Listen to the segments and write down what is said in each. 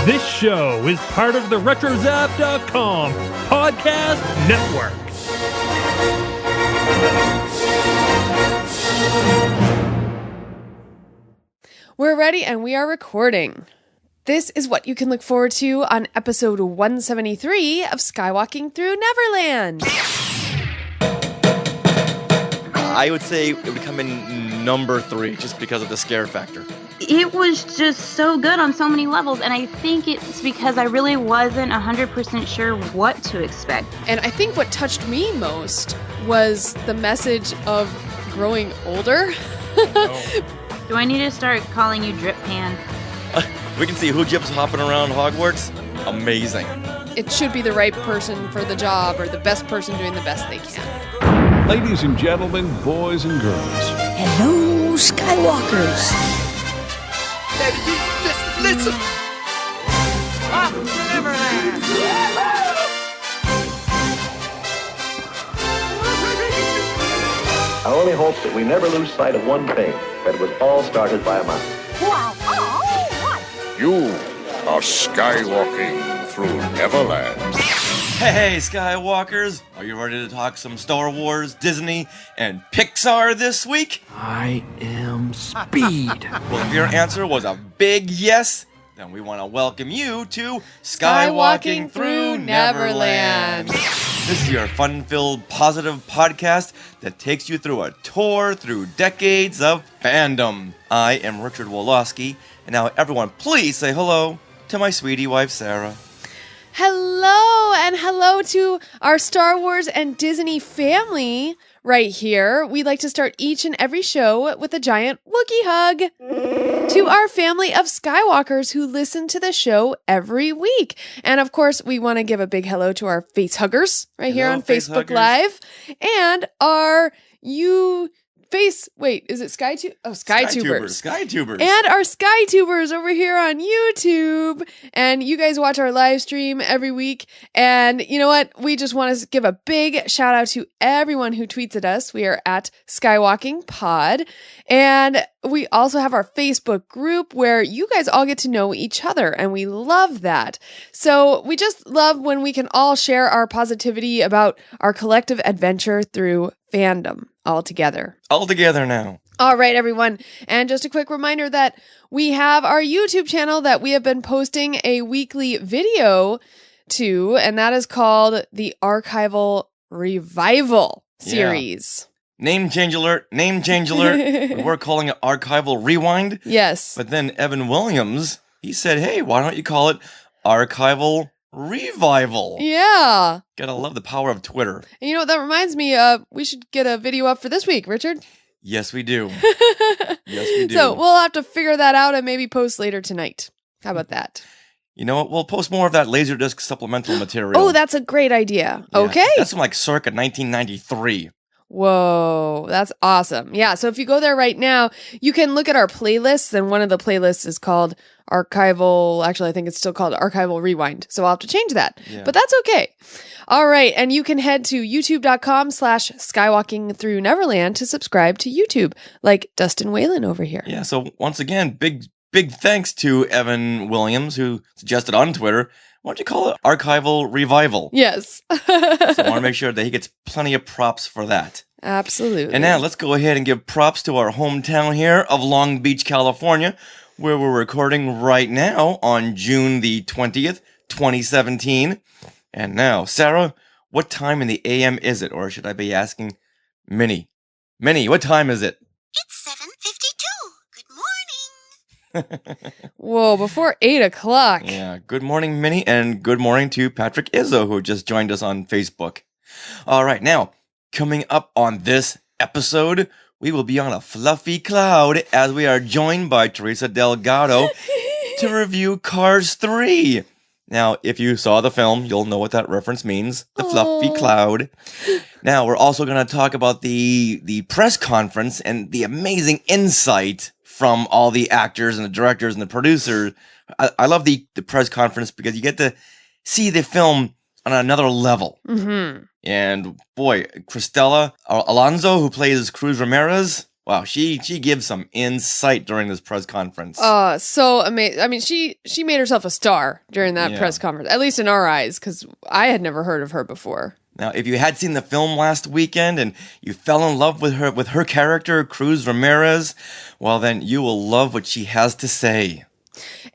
This show is part of the RetroZap.com podcast network. We're ready and we are recording. This is what you can look forward to on episode 173 of Skywalking Through Neverland. I would say it would come in number 3 just because of the scare factor. It was just so good on so many levels, and I think it's because I really wasn't 100% sure what to expect. And I think what touched me most was the message of growing older. Do I need to start calling you Drip Pan? We can see Hoojip's hopping around Hogwarts. Amazing. It should be the right person for the job, or the best person doing the best they can. Ladies and gentlemen, boys and girls. Hello, Skywalkers. Listen. I only hope that we never lose sight of one thing, that it was all started by a mouse. Wow, all right. You are skywalking through Neverland. Hey, Skywalkers. Are you ready to talk some Star Wars, Disney, and Pixar this week? I am Speed. Well, if your answer was a big yes, then we want to welcome you to Skywalking Through Neverland. This is your fun-filled, positive podcast that takes you through a tour through decades of fandom. I am Richard Wolosky, and now everyone please say hello to my sweetie wife, Sarah. Hello, and hello to our Star Wars and Disney family right here. We like to start each and every show with a giant Wookiee hug to our family of Skywalkers who listen to the show every week. And of course, we want to give a big hello to our face huggers right here on Facebook huggers. Live, and our is it SkyTubers? Oh, SkyTubers. Skytubers. And our SkyTubers over here on YouTube. And you guys watch our live stream every week. And you know what? We just want to give a big shout out to everyone who tweets at us. We are at Skywalking Pod. And we also have our Facebook group where you guys all get to know each other. And we love that. So we just love when we can all share our positivity about our collective adventure through fandom all together. All together now. All right, everyone. And just a quick reminder that we have our YouTube channel that we have been posting a weekly video to, and that is called the Archival Revival series. Name change alert. We're calling it Archival Rewind. Yes. But then Evan Williams, he said, hey, why don't you call it Archival Revival? Yeah. Gotta love the power of Twitter. And you know what that reminds me? We should get a video up for this week, Richard. Yes, we do. Yes, we do. So we'll have to figure that out and maybe post later tonight. How about that? You know what? We'll post more of that Laserdisc supplemental material. Oh, that's a great idea. Yeah, Okay. That's from like circa 1993. Whoa, that's awesome. Yeah, so if you go there right now, you can look at our playlists, and one of the playlists is called Archival. Actually, I think it's still called Archival Rewind, so I'll have to change that. Yeah. But that's okay. All right, and you can head to youtube.com/Skywalking Through Neverland to subscribe to YouTube, like Dustin Whalen over here. Yeah, so once again, big thanks to Evan Williams, who suggested on Twitter, why don't you call it Archival Revival? Yes. So I want to make sure that he gets plenty of props for that. Absolutely. And now let's go ahead and give props to our hometown here of Long Beach, California, where we're recording right now on June the 20th, 2017. And now, Sarah, what time in the AM is it? Or should I be asking Minnie? Minnie, what time is it? It's 7:52. Good morning. Whoa, before 8 o'clock. Yeah, good morning, Minnie, and good morning to Patrick Izzo, who just joined us on Facebook. All right, now, coming up on this episode, we will be on a fluffy cloud as we are joined by Teresa Delgado to review Cars 3. Now, if you saw the film, you'll know what that reference means, the fluffy cloud. Now, we're also going to talk about the press conference and the amazing insight from all the actors and the directors and the producers. I love the press conference because you get to see the film on another level. Mm-hmm. And boy, Cristela Alonzo, who plays Cruz Ramirez, Wow, she gives some insight during this press conference. So amazing. I mean, she made herself a star during that press conference, at least in our eyes, because I had never heard of her before. Now, if you had seen the film last weekend and you fell in love with her character, Cruz Ramirez, well, then you will love what she has to say.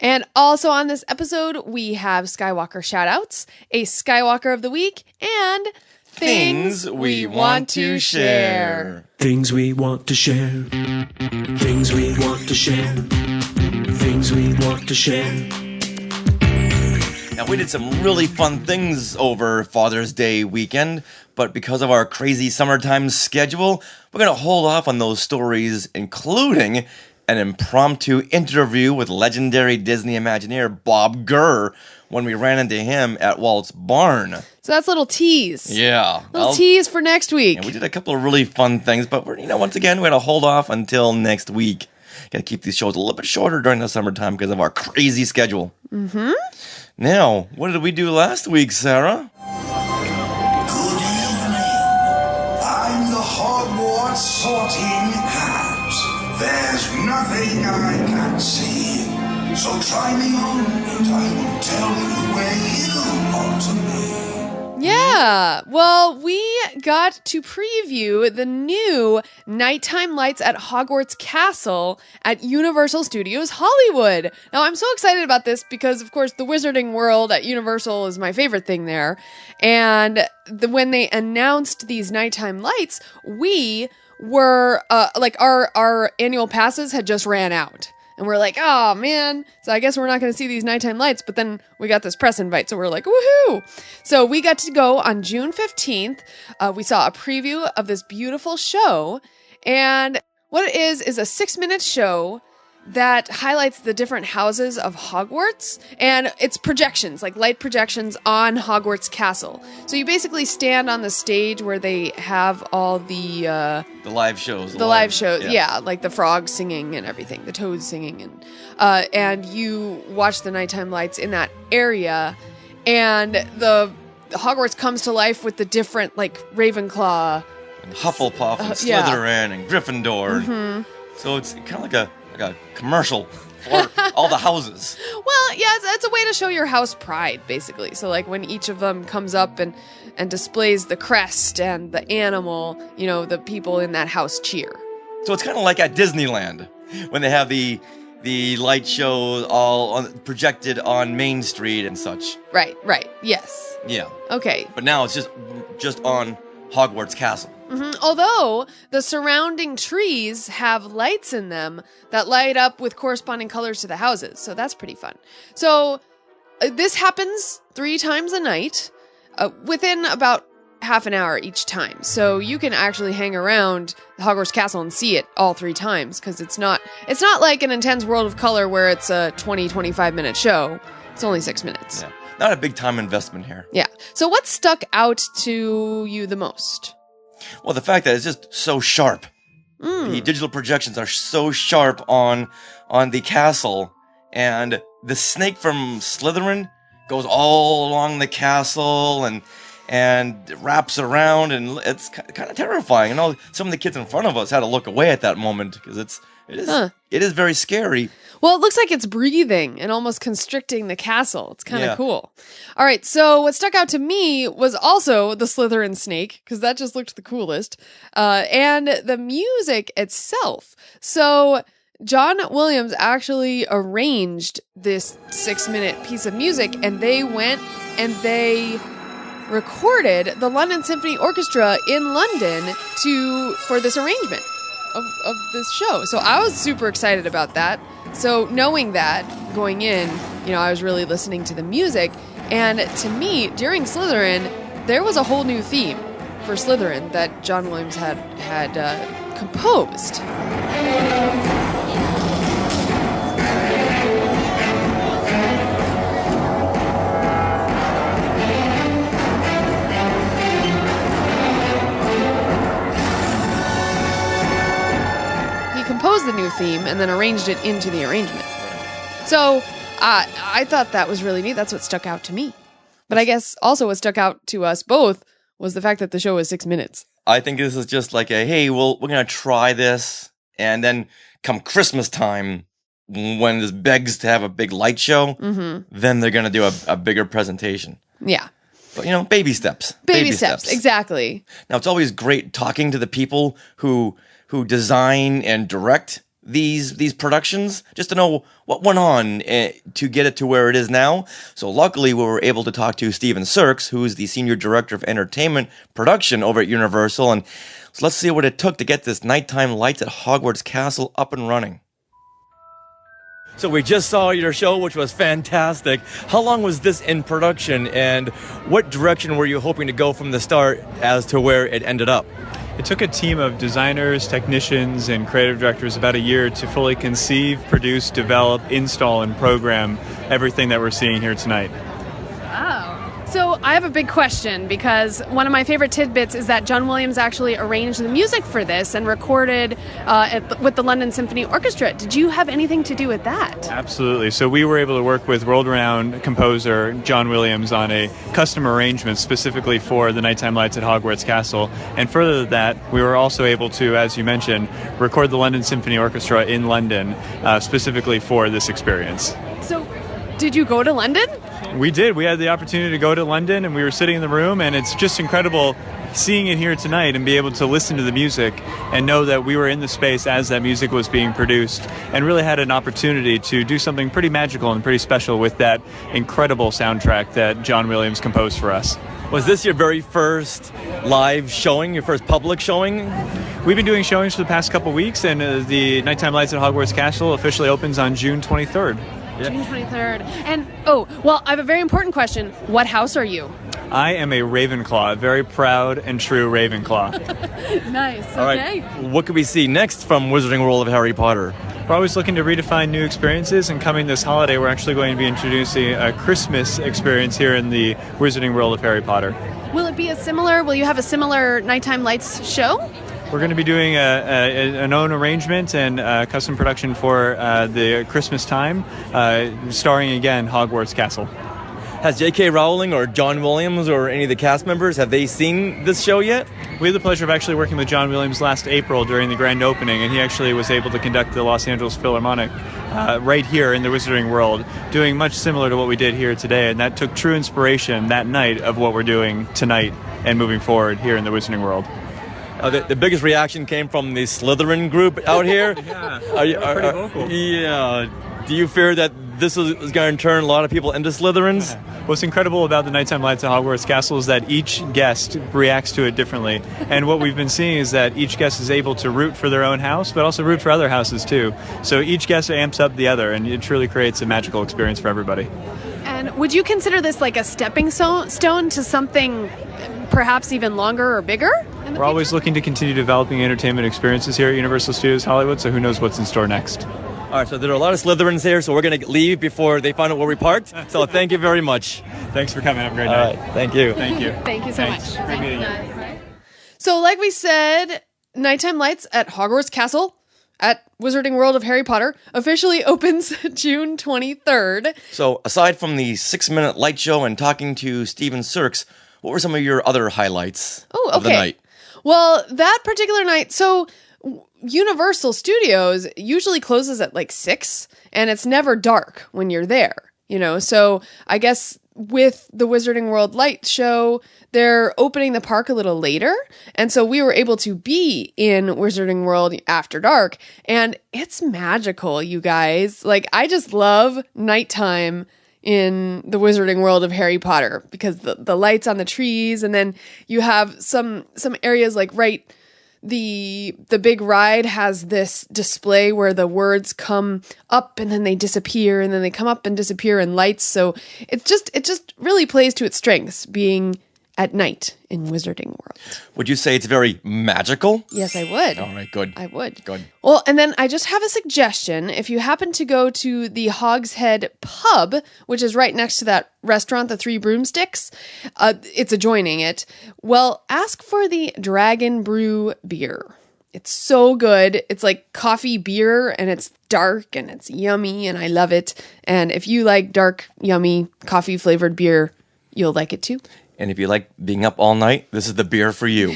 And also on this episode, we have Skywalker shoutouts, a Skywalker of the week, and things we want to share. Things we want to share. Things we want to share. Things we want to share. Now, we did some really fun things over Father's Day weekend, but because of our crazy summertime schedule, we're going to hold off on those stories, including an impromptu interview with legendary Disney Imagineer Bob Gurr when we ran into him at Walt's barn. So that's a little tease. Yeah. Little tease for next week. And we did a couple of really fun things, but once again, we're going to hold off until next week. Got to keep these shows a little bit shorter during the summertime because of our crazy schedule. Mm-hmm. Now, what did we do last week, Sarah? Good evening. I'm the Hogwarts sorting hat. There's nothing I can't see. So try me on and I will tell you where you ought to be. Yeah, well, we got to preview the new nighttime lights at Hogwarts Castle at Universal Studios Hollywood. Now, I'm so excited about this because, of course, the wizarding world at Universal is my favorite thing there. And when they announced these nighttime lights, we were, our annual passes had just ran out. And we're like, oh, man. So I guess we're not going to see these nighttime lights. But then we got this press invite. So we're like, woohoo. So we got to go on June 15th. We saw a preview of this beautiful show. And what it is a 6-minute show that highlights the different houses of Hogwarts. And it's projections, like light projections on Hogwarts Castle. So you basically stand on the stage where they have all the live shows. The live shows, yeah, like the frogs singing and everything, the toads singing. And you watch the nighttime lights in that area. And the Hogwarts comes to life with the different, like, Ravenclaw. And Hufflepuff and Slytherin and Gryffindor. Mm-hmm. So it's kind of like a commercial for all the houses. Well, yeah, it's a way to show your house pride, basically. So, like, when each of them comes up and displays the crest and the animal, the people in that house cheer. So it's kind of like at Disneyland when they have the light shows all projected on Main Street and such. Right, yes. Yeah. Okay. But now it's just on Hogwarts Castle. Mm-hmm. Although the surrounding trees have lights in them that light up with corresponding colors to the houses. So that's pretty fun. So this happens 3 times a night within about half an hour each time. So you can actually hang around the Hogwarts Castle and see it all 3 times because it's not like an intense World of Color where it's a 20-25 minute show. It's only 6 minutes. Yeah. Not a big time investment here. Yeah. So what stuck out to you the most? Well, the fact that it's just so sharp. The digital projections are so sharp on the castle, and the snake from Slytherin goes all along the castle and wraps around, and it's kind of terrifying. Some of the kids in front of us had to look away at that moment because it is very scary. Well, it looks like it's breathing and almost constricting the castle. It's kind of cool. All right, so what stuck out to me was also the Slytherin snake, because that just looked the coolest, and the music itself. So John Williams actually arranged this 6-minute piece of music, and they went and they recorded the London Symphony Orchestra in London for this arrangement of this show. So I was super excited about that. So knowing that going in, I was really listening to the music. And to me, during Slytherin, there was a whole new theme for Slytherin that John Williams had composed. Composed the new theme and then arranged it into the arrangement. So I thought that was really neat. That's what stuck out to me. But I guess also what stuck out to us both was the fact that the show was 6 minutes. I think this is just like we're going to try this And then come Christmas time, when this begs to have a big light show, then they're going to do a bigger presentation. Yeah. But, you know, baby steps. Baby steps, exactly. Now, it's always great talking to the people who design and direct these productions, just to know what went on to get it to where it is now. So luckily, we were able to talk to Steven Siercks, who is the Senior Director of Entertainment Production over at Universal. And so let's see what it took to get this nighttime lights at Hogwarts Castle up and running. So we just saw your show, which was fantastic. How long was this in production, and what direction were you hoping to go from the start as to where it ended up? It took a team of designers, technicians, and creative directors about a year to fully conceive, produce, develop, install, and program everything that we're seeing here tonight. Wow. So I have a big question, because one of my favorite tidbits is that John Williams actually arranged the music for this and recorded with the London Symphony Orchestra. Did you have anything to do with that? Absolutely. So we were able to work with world-renowned composer John Williams on a custom arrangement specifically for the nighttime lights at Hogwarts Castle. And further than that, we were also able to, as you mentioned, record the London Symphony Orchestra in London specifically for this experience. So did you go to London? We did. We had the opportunity to go to London, and we were sitting in the room, and it's just incredible seeing it here tonight and be able to listen to the music and know that we were in the space as that music was being produced, and really had an opportunity to do something pretty magical and pretty special with that incredible soundtrack that John Williams composed for us. Was this your very first live showing, your first public showing? We've been doing showings for the past couple weeks, and the Nighttime Lights at Hogwarts Castle officially opens on June 23rd. June 23rd. And, I have a very important question. What house are you? I am a Ravenclaw, a very proud and true Ravenclaw. Nice, All okay. right. What could we see next from Wizarding World of Harry Potter? We're always looking to redefine new experiences, and coming this holiday, we're actually going to be introducing a Christmas experience here in the Wizarding World of Harry Potter. Will you have a similar nighttime lights show? We're going to be doing an own arrangement and custom production for the Christmas time, starring again Hogwarts Castle. Has J.K. Rowling or John Williams or any of the cast members, have they seen this show yet? We had the pleasure of actually working with John Williams last April during the grand opening, and he actually was able to conduct the Los Angeles Philharmonic right here in the Wizarding World, doing much similar to what we did here today, and that took true inspiration that night of what we're doing tonight and moving forward here in the Wizarding World. The biggest reaction came from the Slytherin group out here. Yeah, pretty vocal. Yeah. Do you fear that this is going to turn a lot of people into Slytherins? What's incredible about the Nighttime Lights at Hogwarts Castle is that each guest reacts to it differently. And what we've been seeing is that each guest is able to root for their own house, but also root for other houses too. So each guest amps up the other, and it truly creates a magical experience for everybody. And would you consider this like a stepping stone to something perhaps even longer or bigger? We're always looking to continue developing entertainment experiences here at Universal Studios Hollywood, so who knows what's in store next. All right, so there are a lot of Slytherins here, so we're going to leave before they find out where we parked. So thank you very much. Thanks for coming. Have a great night. All right, thank you. Thank you. Thank you so Thanks. much. Great meeting you. So like we said, Nighttime Lights at Hogwarts Castle at Wizarding World of Harry Potter officially opens June 23rd. So aside from the 6-minute light show and talking to Steven Siercks, what were some of your other highlights of the night? Well, that particular night, so Universal Studios usually closes at like 6, and it's never dark when you're there, so I guess with the Wizarding World Light Show, they're opening the park a little later, and so we were able to be in Wizarding World after dark, and it's magical, you guys. Like, I just love nighttime in the Wizarding World of Harry Potter, because the lights on the trees, and then you have some areas like the big ride has this display where the words come up and then they disappear, and then they come up and disappear in lights. So it just really plays to its strengths, being at night in Wizarding World. Would you say it's very magical? Yes, I would. All right, good. I would. Good. Well, and then I just have a suggestion. If you happen to go to the Hogshead Pub, which is right next to that restaurant, the Three Broomsticks, it's adjoining it. Well, ask for the Dragon Brew beer. It's so good. It's like coffee beer, and it's dark and it's yummy, and I love it. And if you like dark, yummy, coffee-flavored beer, you'll like it too. And if you like being up all night, this is the beer for you.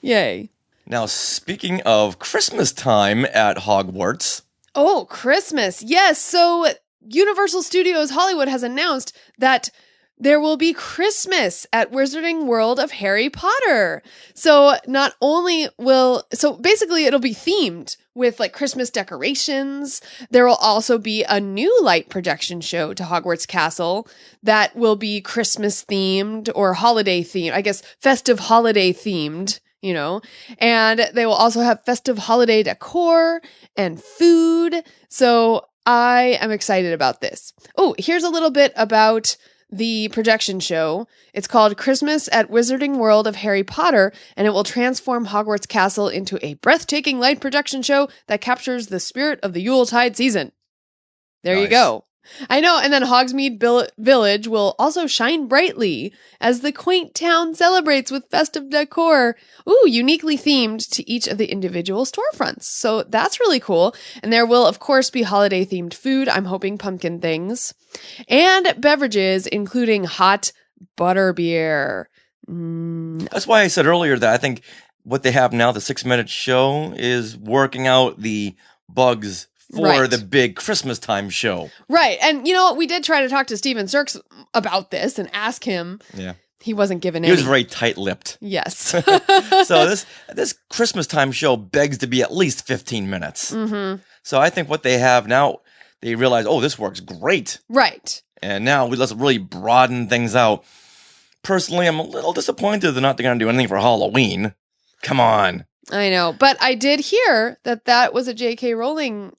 Yay. Now, speaking of Christmas time at Hogwarts. Oh, Christmas. Yes. So Universal Studios Hollywood has announced that there will be Christmas at Wizarding World of Harry Potter. So basically it'll be themed with like Christmas decorations. There will also be a new light projection show to Hogwarts Castle that will be Christmas themed or holiday themed, I guess festive holiday themed, you know, and they will also have festive holiday decor and food. So I am excited about this. Oh, here's a little bit about the projection show. It's called Christmas at Wizarding World of Harry Potter, and it will transform Hogwarts Castle into a breathtaking light projection show that captures the spirit of the Yuletide season. There you go. I know, and then Hogsmeade Village will also shine brightly as the quaint town celebrates with festive decor. Ooh, uniquely themed to each of the individual storefronts. So that's really cool. And there will, of course, be holiday-themed food. I'm hoping pumpkin things. And beverages, including hot butterbeer. That's why I said earlier that I think what they have now, the 6-minute show, is working out the bugs for the big Christmas time show. Right. And you know what? We did try to talk to Steven Siercks about this and ask him. Yeah. He wasn't given any. He was very tight-lipped. Yes. So this Christmas time show begs to be at least 15 minutes. Mm-hmm. So I think what they have now, they realize, oh, this works great. Right. And now let's really broaden things out. Personally, I'm a little disappointed they're not going to do anything for Halloween. Come on. I know. But I did hear that was a J.K. Rowling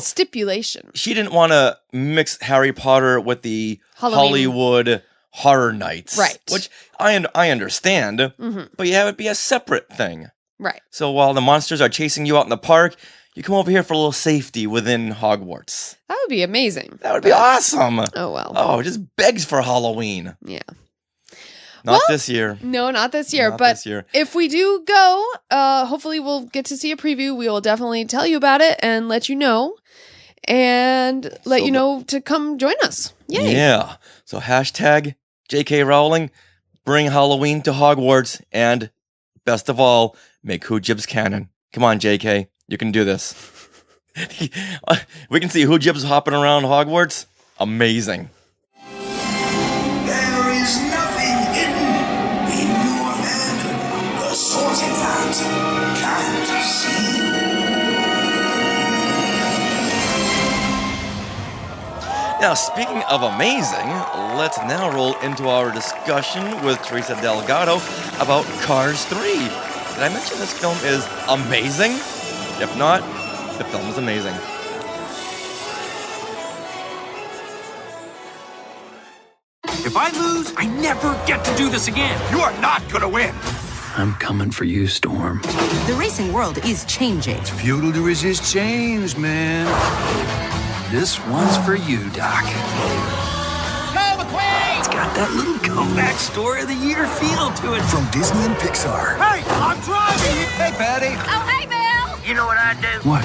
stipulation. She didn't want to mix Harry Potter with the Hollywood Horror Nights. Right. Which I understand, but you have it be a separate thing. Right. So while the monsters are chasing you out in the park, you come over here for a little safety within Hogwarts. That would be amazing. That would be awesome. Oh, well. Oh, it just begs for Halloween. Yeah. Not this year. No, not this year. Not but this year. If we do go, hopefully we'll get to see a preview. We will definitely tell you about it and let you know. And let you know to come join us. Yay. Yeah. So hashtag J.K. Rowling, bring Halloween to Hogwarts. And best of all, make Who Jibs canon. Come on, J.K. You can do this. We can see Who Jibs hopping around Hogwarts. Amazing. There is nothing hidden in your head. The sorting hat can't see. Now, speaking of amazing, let's now roll into our discussion with Teresa Delgado about Cars 3. Did I mention this film is amazing? If not, the film is amazing. If I lose, I never get to do this again. You are not gonna win. I'm coming for you, Storm. The racing world is changing. It's futile to resist change, man. This one's for you, Doc. Go, Mcqueen! It's got that little comeback story of the year feel to it. From Disney and Pixar. Hey, I'm driving! Hey, Patty. Oh, hey, Bill! You know what I'd do? What?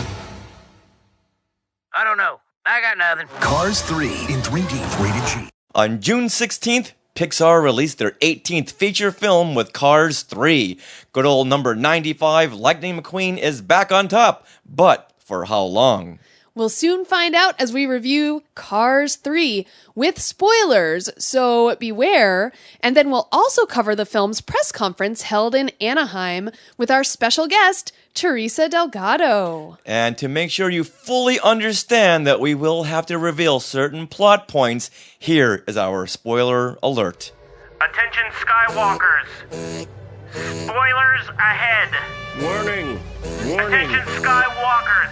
I don't know. I got nothing. Cars 3 in 3D, rated G. On June 16th, Pixar released their 18th feature film with Cars 3. Good old number 95, Lightning McQueen, is back on top. But for how long? We'll soon find out as we review Cars 3 with spoilers, so beware. And then we'll also cover the film's press conference held in Anaheim with our special guest, Teresa Delgado. And to make sure you fully understand that we will have to reveal certain plot points, here is our spoiler alert. Attention Skywalkers. Spoilers ahead. Warning. Warning. Attention Skywalkers.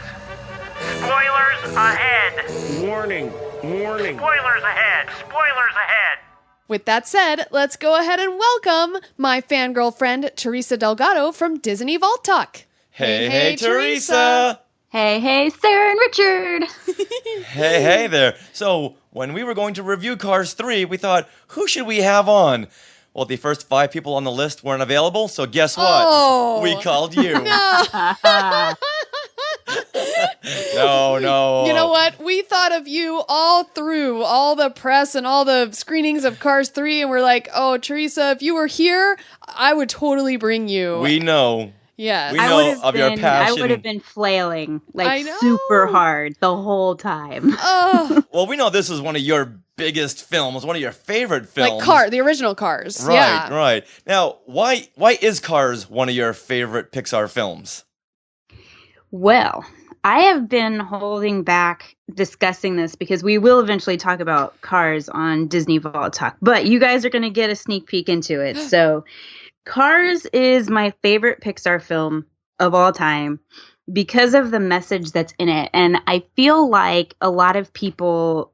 Spoilers ahead. Warning. Warning. Spoilers ahead. Spoilers ahead. With that said, let's go ahead and welcome my fangirl friend, Teresa Delgado from Disney Vault Talk. Hey, Teresa. Hey, Sarah and Richard. Hey there. So, when we were going to review Cars 3, we thought, who should we have on? Well, the first 5 people on the list weren't available, so guess what? Oh. We called you. No. No. You know what? We thought of you all through all the press and all the screenings of Cars 3, and we're like, oh, Teresa, if you were here, I would totally bring you. We know. Yeah. We know of your passion. I would have been flailing I like know. super hard the whole time. Oh, Well, we know this is one of your biggest films, one of your favorite films. like the original Cars. Right, Yeah. right. Now, why is Cars one of your favorite Pixar films? Well, I have been holding back discussing this because we will eventually talk about Cars on Disney Vault Talk, but you guys are going to get a sneak peek into it. So Cars is my favorite Pixar film of all time because of the message that's in it. And I feel like a lot of people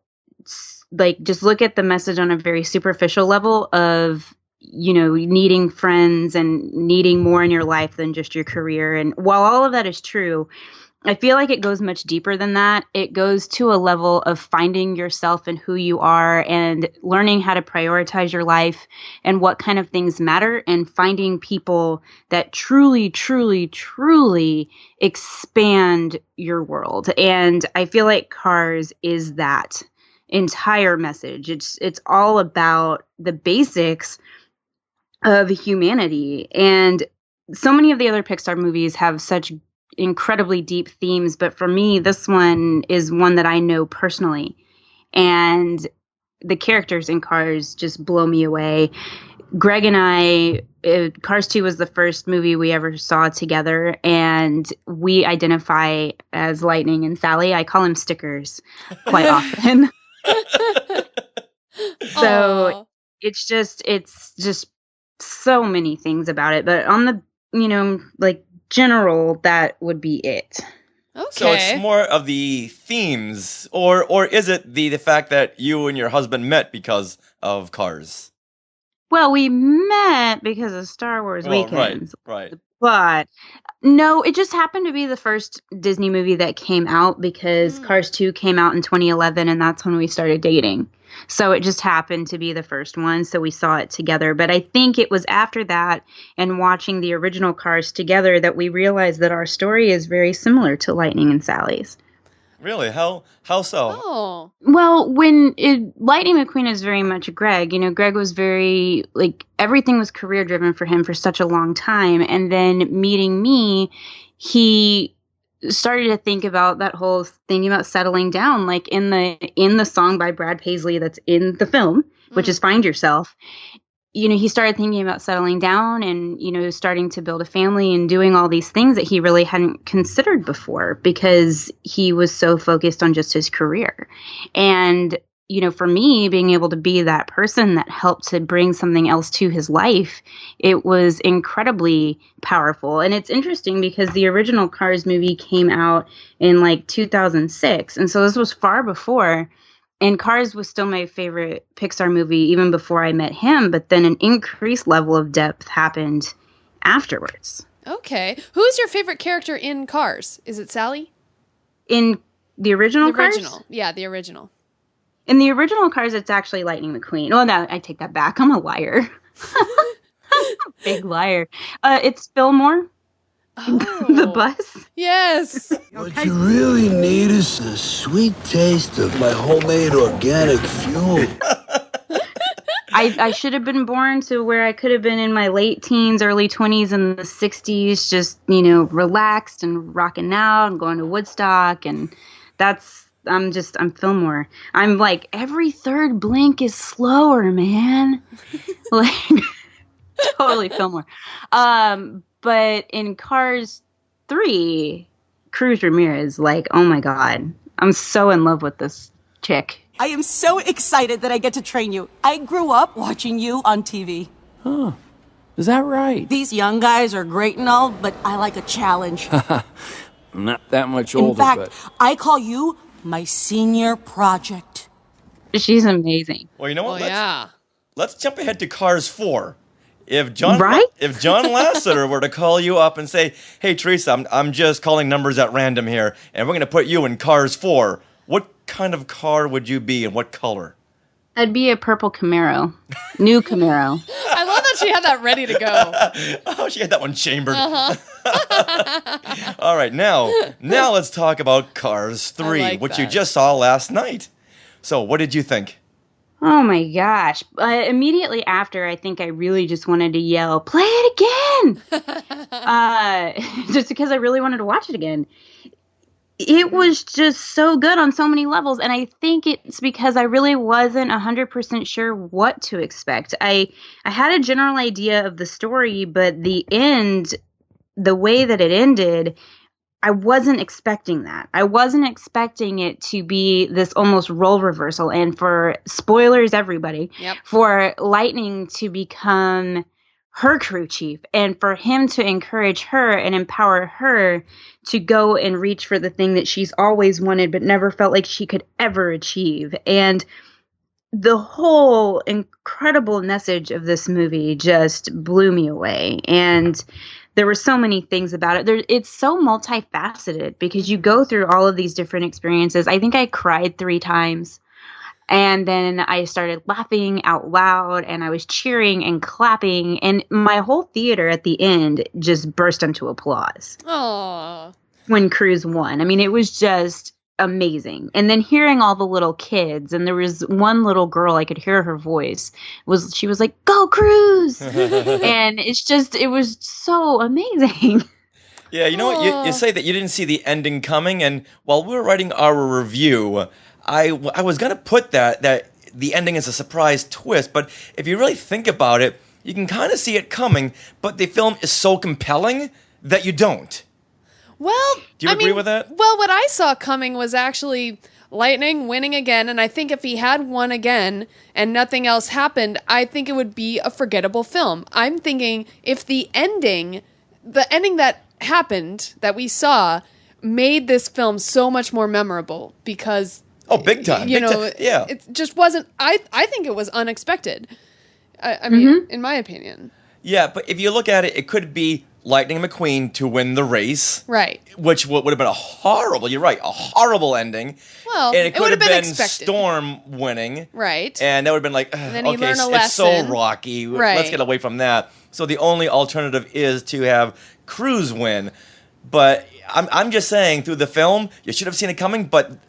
like just look at the message on a very superficial level of, you know, needing friends and needing more in your life than just your career. And while all of that is true, I feel like it goes much deeper than that. It goes to a level of finding yourself and who you are and learning how to prioritize your life and what kind of things matter and finding people that truly, truly, truly expand your world. And I feel like Cars is that entire message. It's all about the basics of humanity. And so many of the other Pixar movies have such incredibly deep themes, but for me, this one is one that I know personally. And the characters in Cars just blow me away. Greg and I, Cars 2 was the first movie we ever saw together, and we identify as Lightning and Sally. I call him Stickers quite often. So it's just so many things about it. But on the, you know, like general, that would be it. Okay. So it's more of the themes, or is it the fact that you and your husband met because of Cars? Well, we met because of Star Wars weekends. Right. But no, it just happened to be the first Disney movie that came out because Cars 2 came out in 2011, and that's when we started dating. So it just happened to be the first one, so we saw it together. But I think it was after that and watching the original Cars together that we realized that our story is very similar to Lightning and Sally's. Really? How so? Oh. Well, Lightning McQueen is very much Greg. You know, Greg was very, like, everything was career driven for him for such a long time. And then meeting me, he started to think about that whole thing about settling down, like in the song by Brad Paisley that's in the film, which is Find Yourself. You know, he started thinking about settling down and, you know, starting to build a family and doing all these things that he really hadn't considered before because he was so focused on just his career. And, you know, for me, being able to be that person that helped to bring something else to his life, it was incredibly powerful. And it's interesting because the original Cars movie came out in like 2006. And so this was far before. And Cars was still my favorite Pixar movie even before I met him. But then an increased level of depth happened afterwards. Okay. Who's your favorite character in Cars? Is it Sally? In the original Cars? Yeah, the original. In the original Cars, it's actually Lightning McQueen. Oh, no, I take that back. I'm a liar. Big liar. It's Fillmore. Oh. The bus? Yes. What you really need is a sweet taste of my homemade organic fuel. I should have been born to where I could have been in my late teens, early 20s, and the 60s, just, you know, relaxed and rocking out and going to Woodstock. And I'm Fillmore. I'm like, every third blink is slower, man. Like, totally Fillmore. But in Cars 3, Cruz Ramirez, like, oh my God, I'm so in love with this chick. I am so excited that I get to train you. I grew up watching you on TV. Huh. Is that right? These young guys are great and all, but I like a challenge. I'm not that much older, In fact, but... I call you my senior project. She's amazing. Well, you know what? Yeah. Let's jump ahead to Cars 4. If John Lasseter were to call you up and say, "Hey, Teresa, I'm just calling numbers at random here, and we're going to put you in Cars 4," what kind of car would you be and what color? I'd be a purple Camaro. New Camaro. I love that she had that ready to go. Oh, she had that one chambered. Uh-huh. All right, now let's talk about Cars 3, like which that. you just saw last night. So, what did you think? Oh my gosh. Immediately after, I think I really just wanted to yell, play it again! Just because I really wanted to watch it again. It was just so good on so many levels, and I think it's because I really wasn't 100% sure what to expect. I had a general idea of the story, but the end, the way that it ended, I wasn't expecting that. I wasn't expecting it to be this almost role reversal, and for spoilers, everybody, for Lightning to become her crew chief, and for him to encourage her and empower her to go and reach for the thing that she's always wanted but never felt like she could ever achieve. And the whole incredible message of this movie just blew me away. And there were so many things about it. It's so multifaceted because you go through all of these different experiences. I think I cried 3 times. And then I started laughing out loud, and I was cheering and clapping, and my whole theater at the end just burst into applause. Aww. When Cruz won. I mean, it was just amazing. And then hearing all the little kids, and there was one little girl, I could hear her voice, she was like, "Go Cruz!" And it was so amazing. Yeah, you know what? You say that you didn't see the ending coming, and while we were writing our review, I was going to put that the ending is a surprise twist, but if you really think about it, you can kind of see it coming, but the film is so compelling that you don't. Well, do you agree with that? Well, what I saw coming was actually Lightning winning again, and I think if he had won again and nothing else happened, I think it would be a forgettable film. I'm thinking if the ending that happened, that we saw, made this film so much more memorable because... Oh, big time. Yeah. It just wasn't... I think it was unexpected. I mean, in my opinion. Yeah, but if you look at it, it could be Lightning and Mcqueen to win the race. Right. Which would have been you're right, a horrible ending. Well, and it could have been expected. Storm winning. Right. And that would have been like, okay, it's so rocky. Right. Let's get away from that. So the only alternative is to have Cruz win. But I'm just saying, through the film, you should have seen it coming, but...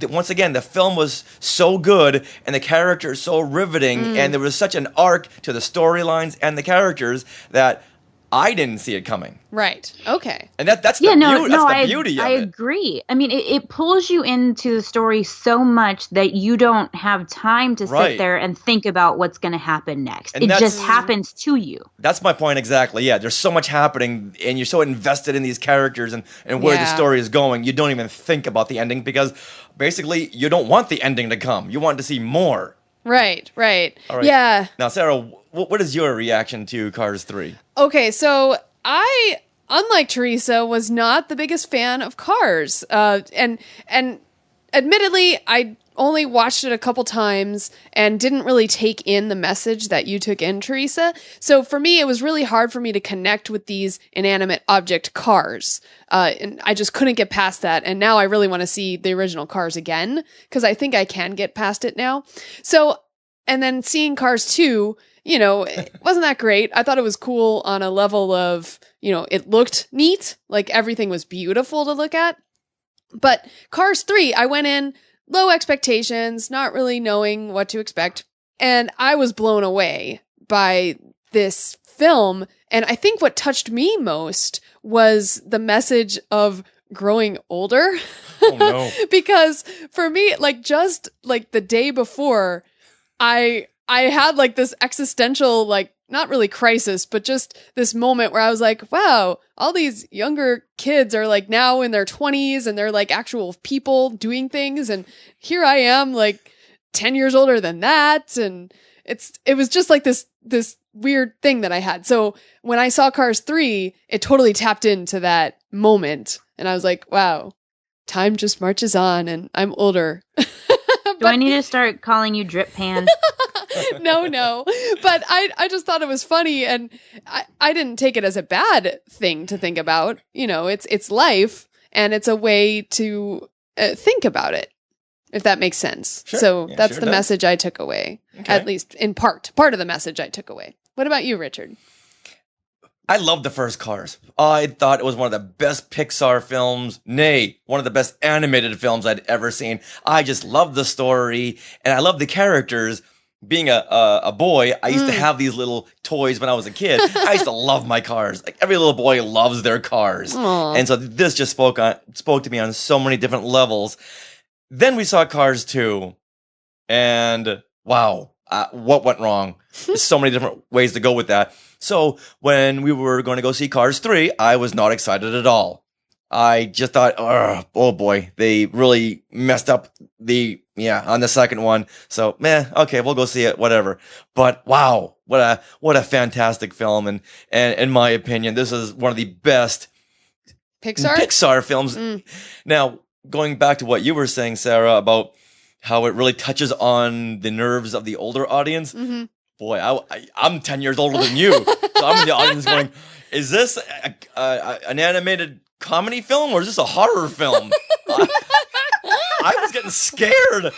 Once again, the film was so good and the characters so riveting and there was such an arc to the storylines and the characters that I didn't see it coming. Right. Okay. And that's the beauty of it. I agree. I mean, it pulls you into the story so much that you don't have time to sit there and think about what's going to happen next. And it just happens to you. That's my point exactly. Yeah, there's so much happening and you're so invested in these characters and where the story is going. You don't even think about the ending because basically you don't want the ending to come. You want to see more. Right. All right. Yeah. Now, Sarah, what is your reaction to Cars 3? Okay, so I, unlike Teresa, was not the biggest fan of Cars. And admittedly, I only watched it a couple times and didn't really take in the message that you took in, Teresa. So for me, it was really hard for me to connect with these inanimate object cars. And I just couldn't get past that. And now I really want to see the original Cars again, because I think I can get past it now. So, and then seeing Cars 2, it wasn't that great. I thought it was cool on a level of, it looked neat. Like everything was beautiful to look at. But Cars 3, I went in low expectations, not really knowing what to expect. And I was blown away by this film. And I think what touched me most was the message of growing older. Oh, no. Because for me, just the day before, I had this existential, not really crisis, but just this moment where I was like, wow, all these younger kids are now in their 20s and they're actual people doing things. And here I am 10 years older than that. And it was just this weird thing that I had. So when I saw Cars 3, it totally tapped into that moment. And I was like, wow, time just marches on and I'm older. Do I need to start calling you Drip Pan? No. But I just thought it was funny, and I didn't take it as a bad thing to think about. It's life, and it's a way to think about it, if that makes sense. Sure. So Yeah, that's sure the does. message I took away, at least in part of the message I took away. What about you, Richard? I loved the first Cars. I thought it was one of the best Pixar films, nay, one of the best animated films I'd ever seen. I just loved the story, and I loved the characters, being a boy, I used to have these little toys when I was a kid. I used to love my cars. Like every little boy loves their cars. Aw. And so this just spoke to me on so many different levels. Then we saw Cars 2, and wow, what went wrong? There's so many different ways to go with that. So when we were going to go see Cars 3, I was not excited at all. I just thought, oh boy, they really messed up on the second one. So, okay, we'll go see it, whatever. But wow, what a fantastic film. And in my opinion, this is one of the best Pixar films. Now, going back to what you were saying, Sarah, about how it really touches on the nerves of the older audience. Mm-hmm. Boy, I'm 10 years older than you. So I'm in the audience going, is this an animated comedy film or is this a horror film? I was getting scared.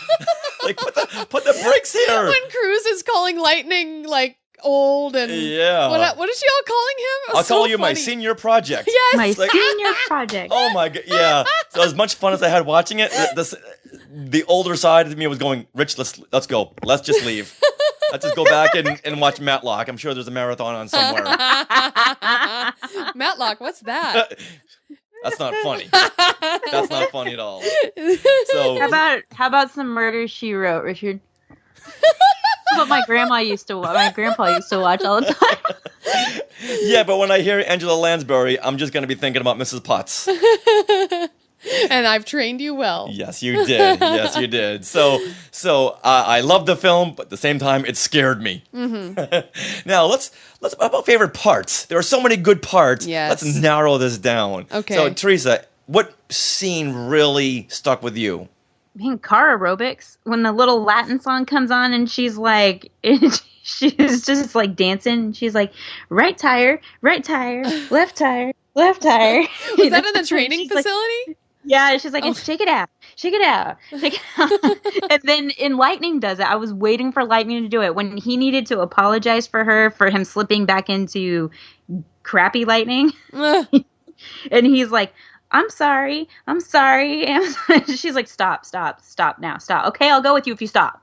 Like, put the brakes here. When Cruz is calling lightning like old and what is she all calling him? I'll call you my senior project. Yes, my senior project. Oh my god, yeah. So as much fun as I had watching it, the older side of me was going, Rich, let's go. Let's just leave. Let's just go back and watch Matlock. I'm sure there's a marathon on somewhere. Matlock, what's that? That's not funny. That's not funny at all. So how about some Murder, She Wrote, Richard? That's what my grandpa used to watch. My grandpa used to watch all the time. Yeah, but when I hear Angela Lansbury, I'm just going to be thinking about Mrs. Potts. And I've trained you well. Yes, you did. Yes, you did. So I love the film, but at the same time, it scared me. Mm-hmm. Now let's about favorite parts. There are so many good parts. Yes. Let's narrow this down. Okay. So Teresa, what scene really stuck with you? Man, car aerobics. When the little Latin song comes on and she's like, she's just like dancing. She's like, right tire, left tire, left tire. Was that in the training facility? Like, yeah, she's like, and shake it out. And then Enlightening does it. I was waiting for Lightning to do it. When he needed to apologize for her for him slipping back into crappy Lightning. And he's like, I'm sorry. And she's like, stop now. Okay, I'll go with you if you stop.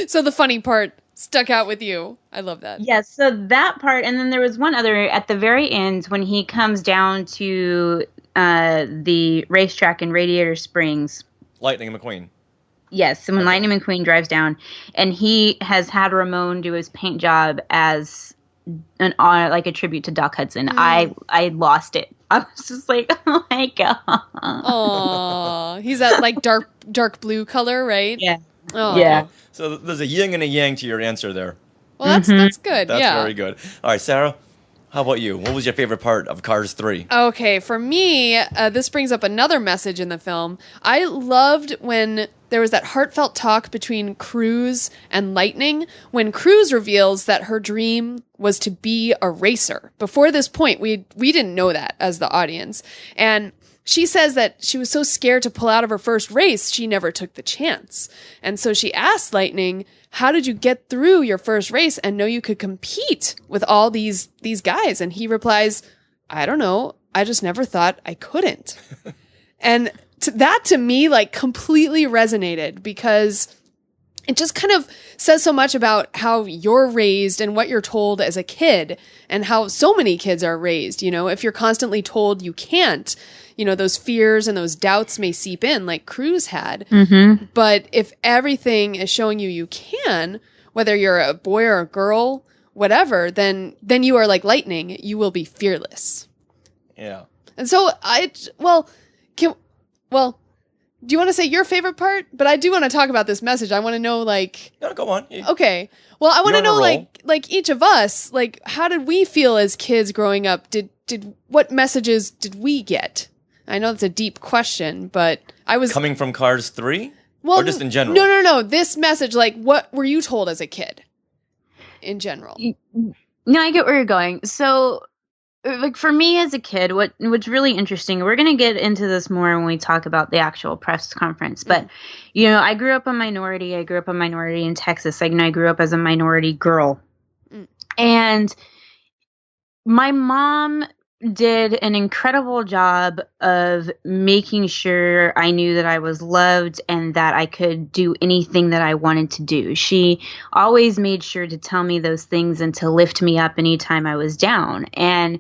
So the funny part stuck out with you. I love that. Yes, so that part, and then there was one other at the very end when he comes down to the racetrack in Radiator Springs. Lightning McQueen. Yes, and when Lightning McQueen drives down, and he has had Ramon do his paint job as an like a tribute to Doc Hudson. I lost it. I was just like, oh my god. Oh, he's that like dark blue color, right? Yeah. Oh. Yeah. So there's a yin and a yang to your answer there. Well, that's good. That's yeah. very good. All right, Sarah, how about you? What was your favorite part of Cars 3? Okay, for me, this brings up another message in the film. I loved when there was that heartfelt talk between Cruz and Lightning, when Cruz reveals that her dream was to be a racer. Before this point, we didn't know that as the audience. And she says that she was so scared to pull out of her first race, she never took the chance. And so she asked Lightning, how did you get through your first race and know you could compete with all these guys? And he replies, I don't know. I just never thought I couldn't. And that to me, like, completely resonated because it just kind of says so much about how you're raised and what you're told as a kid and how so many kids are raised. You know, if you're constantly told you can't, you know, those fears and those doubts may seep in like Cruz had. Mm-hmm. But if everything is showing you can, whether you're a boy or a girl, whatever, then you are like Lightning. You will be fearless. Yeah. And so do you want to say your favorite part? But I do want to talk about this message. I want to know, like... No, go on. Okay. Well, I want to know, like each of us, like, how did we feel as kids growing up? What messages did we get? I know that's a deep question, but I was... Coming from Cars 3? Well, or just in general? No. This message, like, what were you told as a kid? In general. No, I get where you're going. So... like for me as a kid, what's really interesting, we're going to get into this more when we talk about the actual press conference, but you know, I grew up a minority in Texas. Like, I grew up as a minority girl. And my mom did an incredible job of making sure I knew that I was loved and that I could do anything that I wanted to do. She always made sure to tell me those things and to lift me up anytime I was down. And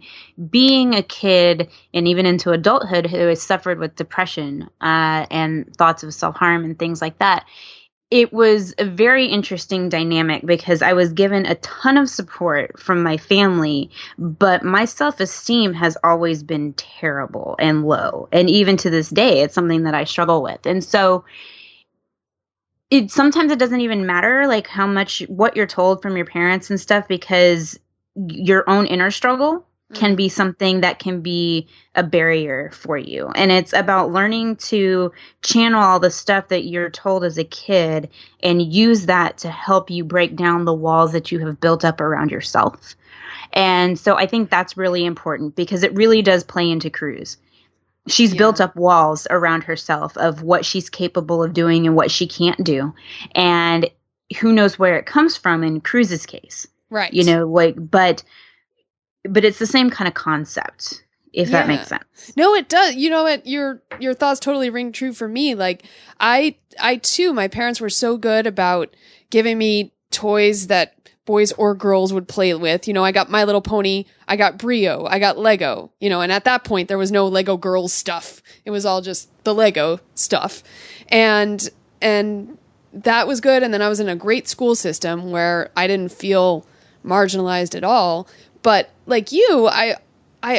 being a kid and even into adulthood who has suffered with depression and thoughts of self-harm and things like that, it was a very interesting dynamic because I was given a ton of support from my family, but my self-esteem has always been terrible and low. And even to this day, it's something that I struggle with. And so sometimes it doesn't even matter like how much what you're told from your parents and stuff, because your own inner struggle can be something that can be a barrier for you. And it's about learning to channel all the stuff that you're told as a kid and use that to help you break down the walls that you have built up around yourself. And so I think that's really important because it really does play into Cruz. She's built up walls around herself of what she's capable of doing and what she can't do. And who knows where it comes from in Cruz's case. Right. You know, like, but it's the same kind of concept, if that makes sense. No, it does. You know what? Your thoughts totally ring true for me. Like I too, my parents were so good about giving me toys that boys or girls would play with. You know, I got My Little Pony, I got Brio, I got Lego, you know, and at that point there was no Lego girls stuff. It was all just the Lego stuff. And that was good. And then I was in a great school system where I didn't feel marginalized at all. But like you, I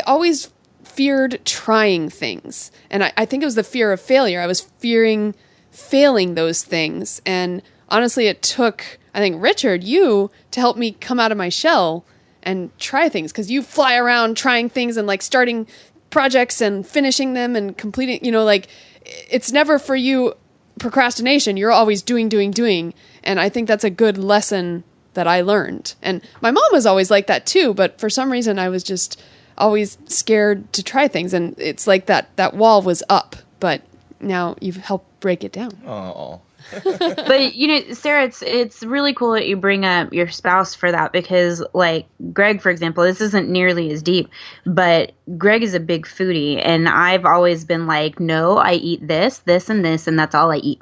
always feared trying things. And I think it was the fear of failure. I was fearing failing those things. And honestly, it took, I think, Richard, you, to help me come out of my shell and try things. Because you fly around trying things and like starting projects and finishing them and completing, you know, like it's never for you procrastination. You're always doing. And I think that's a good lesson that I learned. And my mom was always like that too, but for some reason I was just always scared to try things. And it's like that wall was up, but now you've helped break it down. Oh. But you know, Sarah, it's really cool that you bring up your spouse for that, because like Greg, for example, this isn't nearly as deep, but Greg is a big foodie, and I've always been like, no, I eat this, and this, and that's all I eat.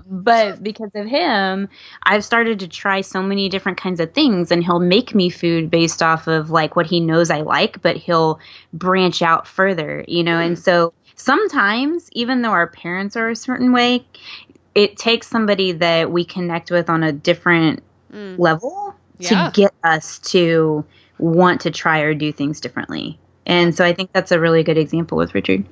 But because of him, I've started to try so many different kinds of things, and he'll make me food based off of like what he knows I like, but he'll branch out further, you know. And so sometimes, even though our parents are a certain way, it takes somebody that we connect with on a different level to get us to want to try or do things differently. And so I think that's a really good example with Richard.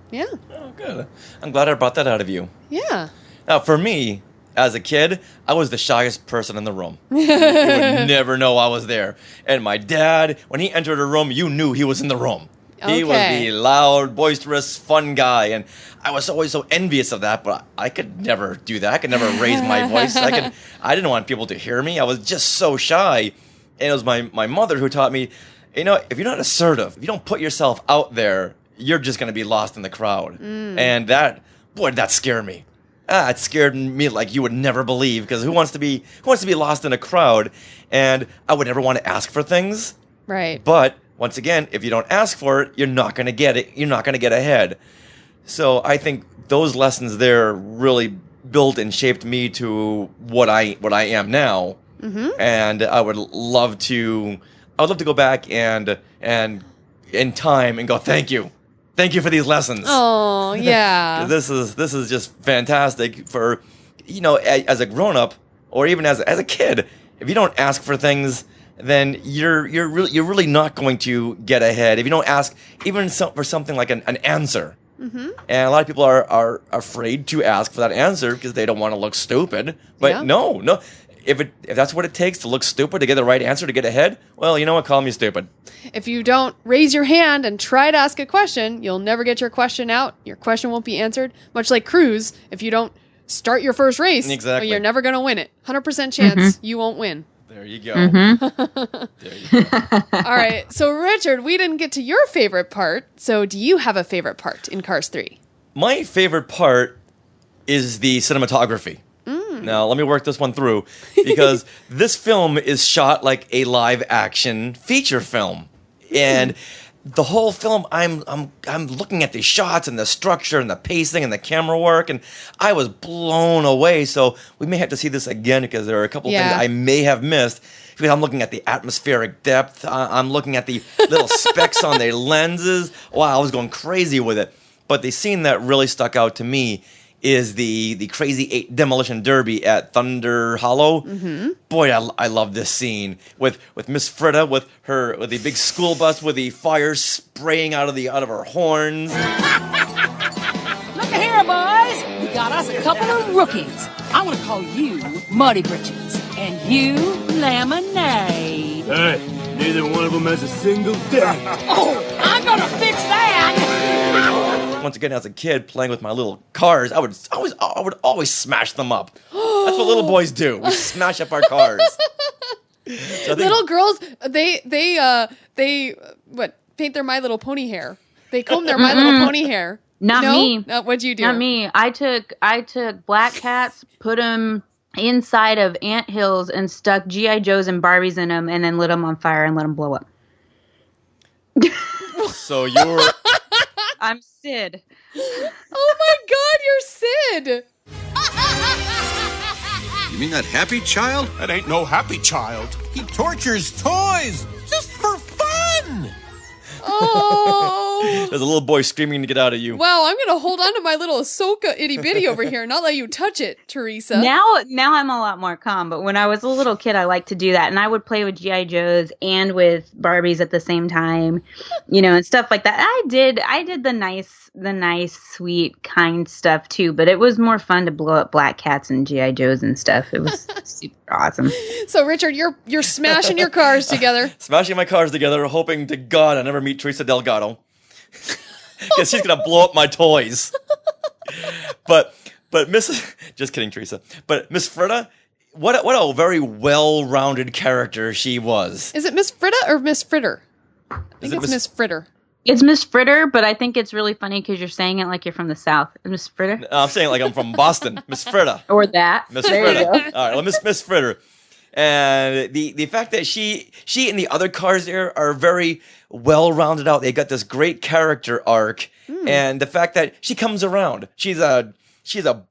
Yeah. Oh, good. I'm glad I brought that out of you. Yeah. Now, for me, as a kid, I was the shyest person in the room. You would never know I was there. And my dad, when he entered a room, you knew he was in the room. He was the loud, boisterous, fun guy. And I was always so envious of that, but I could never do that. I could never raise my voice. I didn't want people to hear me. I was just so shy. And it was my mother who taught me, you know, if you're not assertive, if you don't put yourself out there, you're just going to be lost in the crowd. And that scared me. It scared me like you would never believe, because who wants to be lost in a crowd? And I would never want to ask for things. Right. But once again, if you don't ask for it, you're not going to get it. You're not going to get ahead. So I think those lessons there really built and shaped me to what I am now. And I would love to go back and in time and go, thank you for these lessons. Oh, yeah. This is just fantastic for, you know, as a grown up or even as a kid. If you don't ask for things, then you're really not going to get ahead. If you don't ask even for something like an answer. And a lot of people are afraid to ask for that answer because they don't want to look stupid. But no. If that's what it takes to look stupid to get the right answer to get ahead, well, you know what? Call me stupid. If you don't raise your hand and try to ask a question, you'll never get your question out. Your question won't be answered. Much like Cruz, if you don't start your first race, well, you're never going to win it. 100% chance you won't win. There you go. There you go. All right. So, Richard, we didn't get to your favorite part. So, do you have a favorite part in Cars 3? My favorite part is the cinematography. Now, let me work this one through, because this film is shot like a live-action feature film. And the whole film, I'm looking at the shots and the structure and the pacing and the camera work, and I was blown away. So we may have to see this again because there are a couple things I may have missed. Because I'm looking at the atmospheric depth. I'm looking at the little specks on the lenses. Wow, I was going crazy with it. But the scene that really stuck out to me is the Crazy 8 Demolition Derby at Thunder Hollow. Mm-hmm. Boy, I love this scene with Miss Fritta with the big school bus with the fire spraying out of her horns. Look here, boys. We got us a couple of rookies. I'm gonna call you Muddy Britches and you Lemonade. Hey, neither one of them has a single day. Oh, I'm gonna fix that. Once again, as a kid playing with my little cars, I would always smash them up. That's what little boys do. We smash up our cars. So little girls, they paint their My Little Pony hair. They comb their My Little Pony hair. Not me. What'd you do? Not me. I took black cats, put them inside of anthills, and stuck G.I. Joes and Barbies in them, and then lit them on fire and let them blow up. So you're... I'm Sid. Oh my God, you're Sid. You mean that happy child? That ain't no happy child. He tortures toys just for fun. Oh. There's a little boy screaming to get out of you. Wow, I'm going to hold on to my little Ahsoka itty bitty over here and not let you touch it, Teresa. Now I'm a lot more calm, but when I was a little kid, I liked to do that. And I would play with G.I. Joes and with Barbies at the same time, and stuff like that. I did the nice, sweet, kind stuff too, but it was more fun to blow up black cats and G.I. Joes and stuff. It was super awesome. So Richard, you're smashing your cars together. Smashing my cars together, hoping to God I never meet Teresa Delgado. Because she's gonna blow up my toys. But just kidding, Teresa. But Miss Fritta, what a very well-rounded character she was. Is it Miss Fritta or Miss Fritter? I think it's Miss Fritter. It's Miss Fritter, but I think it's really funny because you're saying it like you're from the South. Miss Fritter? I'm saying it like I'm from Boston. Miss Fritta. Or that. Miss Fritta. All right, well, Miss Fritter. And the fact that she and the other cars there are very well rounded out. They got this great character arc, and the fact that she comes around. She's a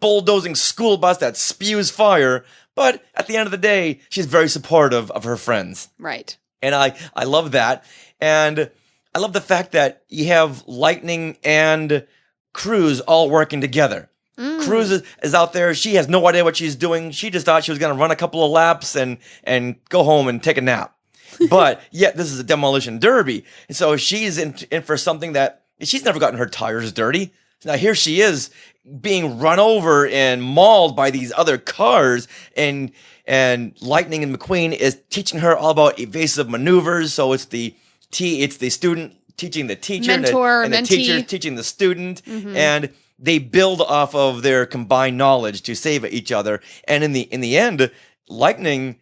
bulldozing school bus that spews fire, but at the end of the day, she's very supportive of her friends. Right. And I love that, and I love the fact that you have Lightning and Cruz all working together. Cruz is out there. She has no idea what she's doing. She just thought she was going to run a couple of laps and go home and take a nap. But yet this is a demolition derby. And so she's in for something that she's never gotten her tires dirty. Now here she is being run over and mauled by these other cars, and Lightning and Mcqueen is teaching her all about evasive maneuvers. So it's the student teaching the teacher, mentor, and the teacher teaching the student, and they build off of their combined knowledge to save each other. And in the end, Lightning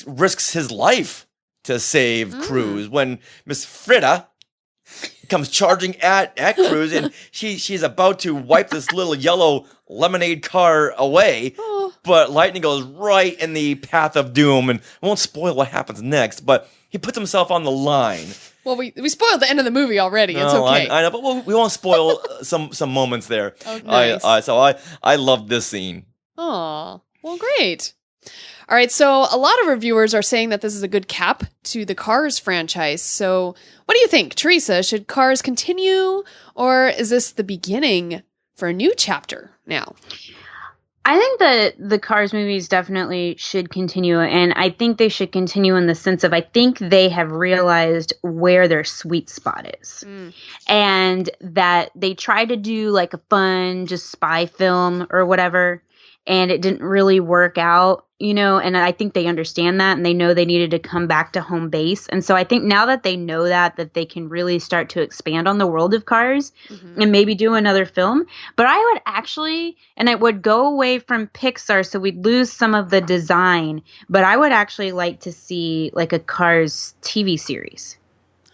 risks his life to save Cruz when Miss Fritta comes charging at Cruz, and she's about to wipe this little yellow lemonade car away. But Lightning goes right in the path of doom, and I won't spoil what happens next, but he puts himself on the line. Well, we spoiled the end of the movie already. It's okay. I know, but we won't spoil some moments there. Oh, nice. So I love this scene. Oh, well, great. All right, so a lot of reviewers are saying that this is a good cap to the Cars franchise. So what do you think, Teresa? Should Cars continue, or is this the beginning for a new chapter now? I think that the Cars movies definitely should continue, and I think they should continue in the sense of I think they have realized where their sweet spot is. And that they try to do like a fun, just spy film or whatever, and it didn't really work out, and I think they understand that, and they know they needed to come back to home base. And so I think now that they know that they can really start to expand on the world of Cars and maybe do another film. But I would actually, and I would go away from Pixar so we'd lose some of the design, but I would actually like to see like a Cars TV series.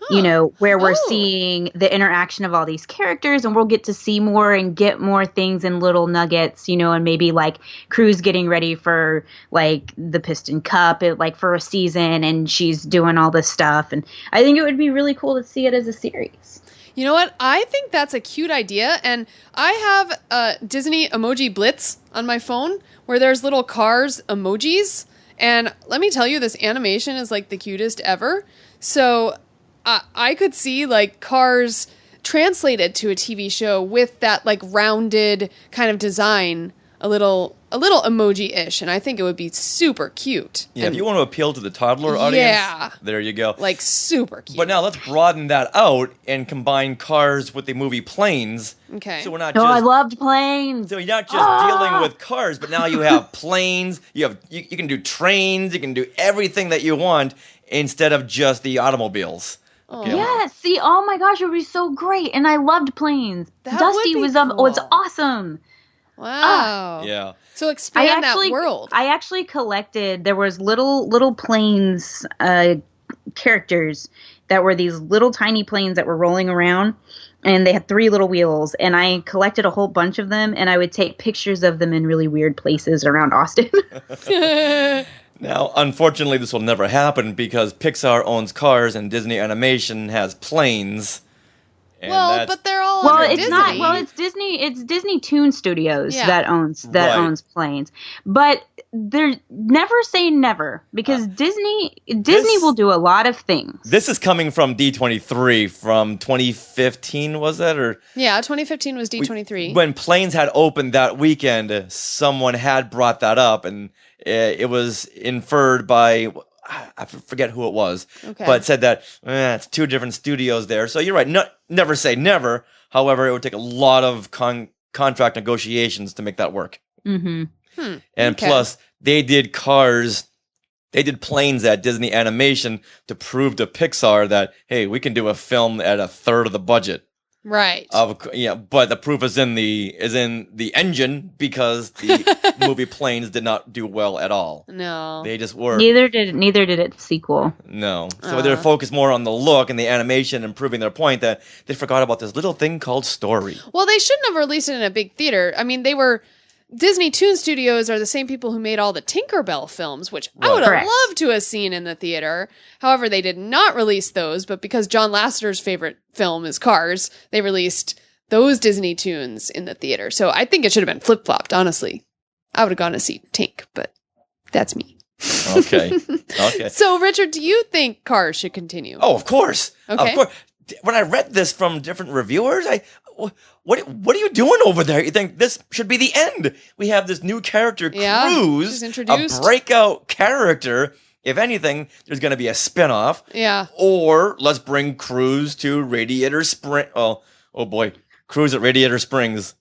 you know, where we're seeing the interaction of all these characters, and we'll get to see more and get more things in little nuggets, you know, and maybe like Cruz getting ready for like the Piston Cup, like for a season, and she's doing all this stuff. And I think it would be really cool to see it as a series. You know what? I think that's a cute idea, and I have a Disney Emoji Blitz on my phone where there's little Cars emojis, and let me tell you, this animation is like the cutest ever. So I could see like Cars translated to a TV show with that like rounded kind of design, a little emoji-ish, and I think it would be super cute. Yeah, and if you want to appeal to the toddler audience, yeah, there you go. Like super cute. But now let's broaden that out and combine Cars with the movie Planes. Okay. So we're not I loved Planes. So you're not just dealing with cars, but now you have planes. You can do trains. You can do everything that you want instead of just the automobiles. Okay. Yes. See, oh my gosh, it would be so great. And I loved Planes. That Dusty would be was cool. was awesome. Wow. Yeah. So expand that world. I actually collected, there was little planes characters that were these little tiny planes that were rolling around, and they had 3 little wheels, and I collected a whole bunch of them, and I would take pictures of them in really weird places around Austin. Now, unfortunately, this will never happen because Pixar owns Cars and Disney Animation has Planes. And but they're all under it's Disney. not. Well, it's Disney. It's Disney Toon Studios that owns Planes. But they're never say never, because Disney will do a lot of things. This is coming from D23 from 2015, was that? Or yeah, 2015 was D23. When Planes had opened that weekend, someone had brought that up, and it was inferred by, I forget who it was, but said that it's 2 different studios there. So you're right, never say never. However, it would take a lot of contract negotiations to make that work. Mm-hmm. And plus, they did Cars, they did Planes at Disney Animation to prove to Pixar that, hey, we can do a film at a third of the budget. Right. But the proof is in the engine, because the movie Planes did not do well at all. No. They just were. Neither did its sequel. No. So they're focused more on the look and the animation and proving their point that they forgot about this little thing called story. Well, they shouldn't have released it in a big theater. I mean, Disney Toon Studios are the same people who made all the Tinkerbell films, which I would have loved to have seen in the theater. However, they did not release those, but because John Lasseter's favorite film is Cars, they released those Disney Toons in the theater. So I think it should have been flip-flopped, honestly. I would have gone to see Tink, but that's me. Okay. So, Richard, do you think Cars should continue? Oh, of course. Okay. Of course. When I read this from different reviewers, what are you doing over there? You think this should be the end? We have this new character, Cruz, a breakout character. If anything, there's going to be a spinoff. Yeah. Or let's bring Cruz to Radiator Spring. Oh boy, Cruz at Radiator Springs.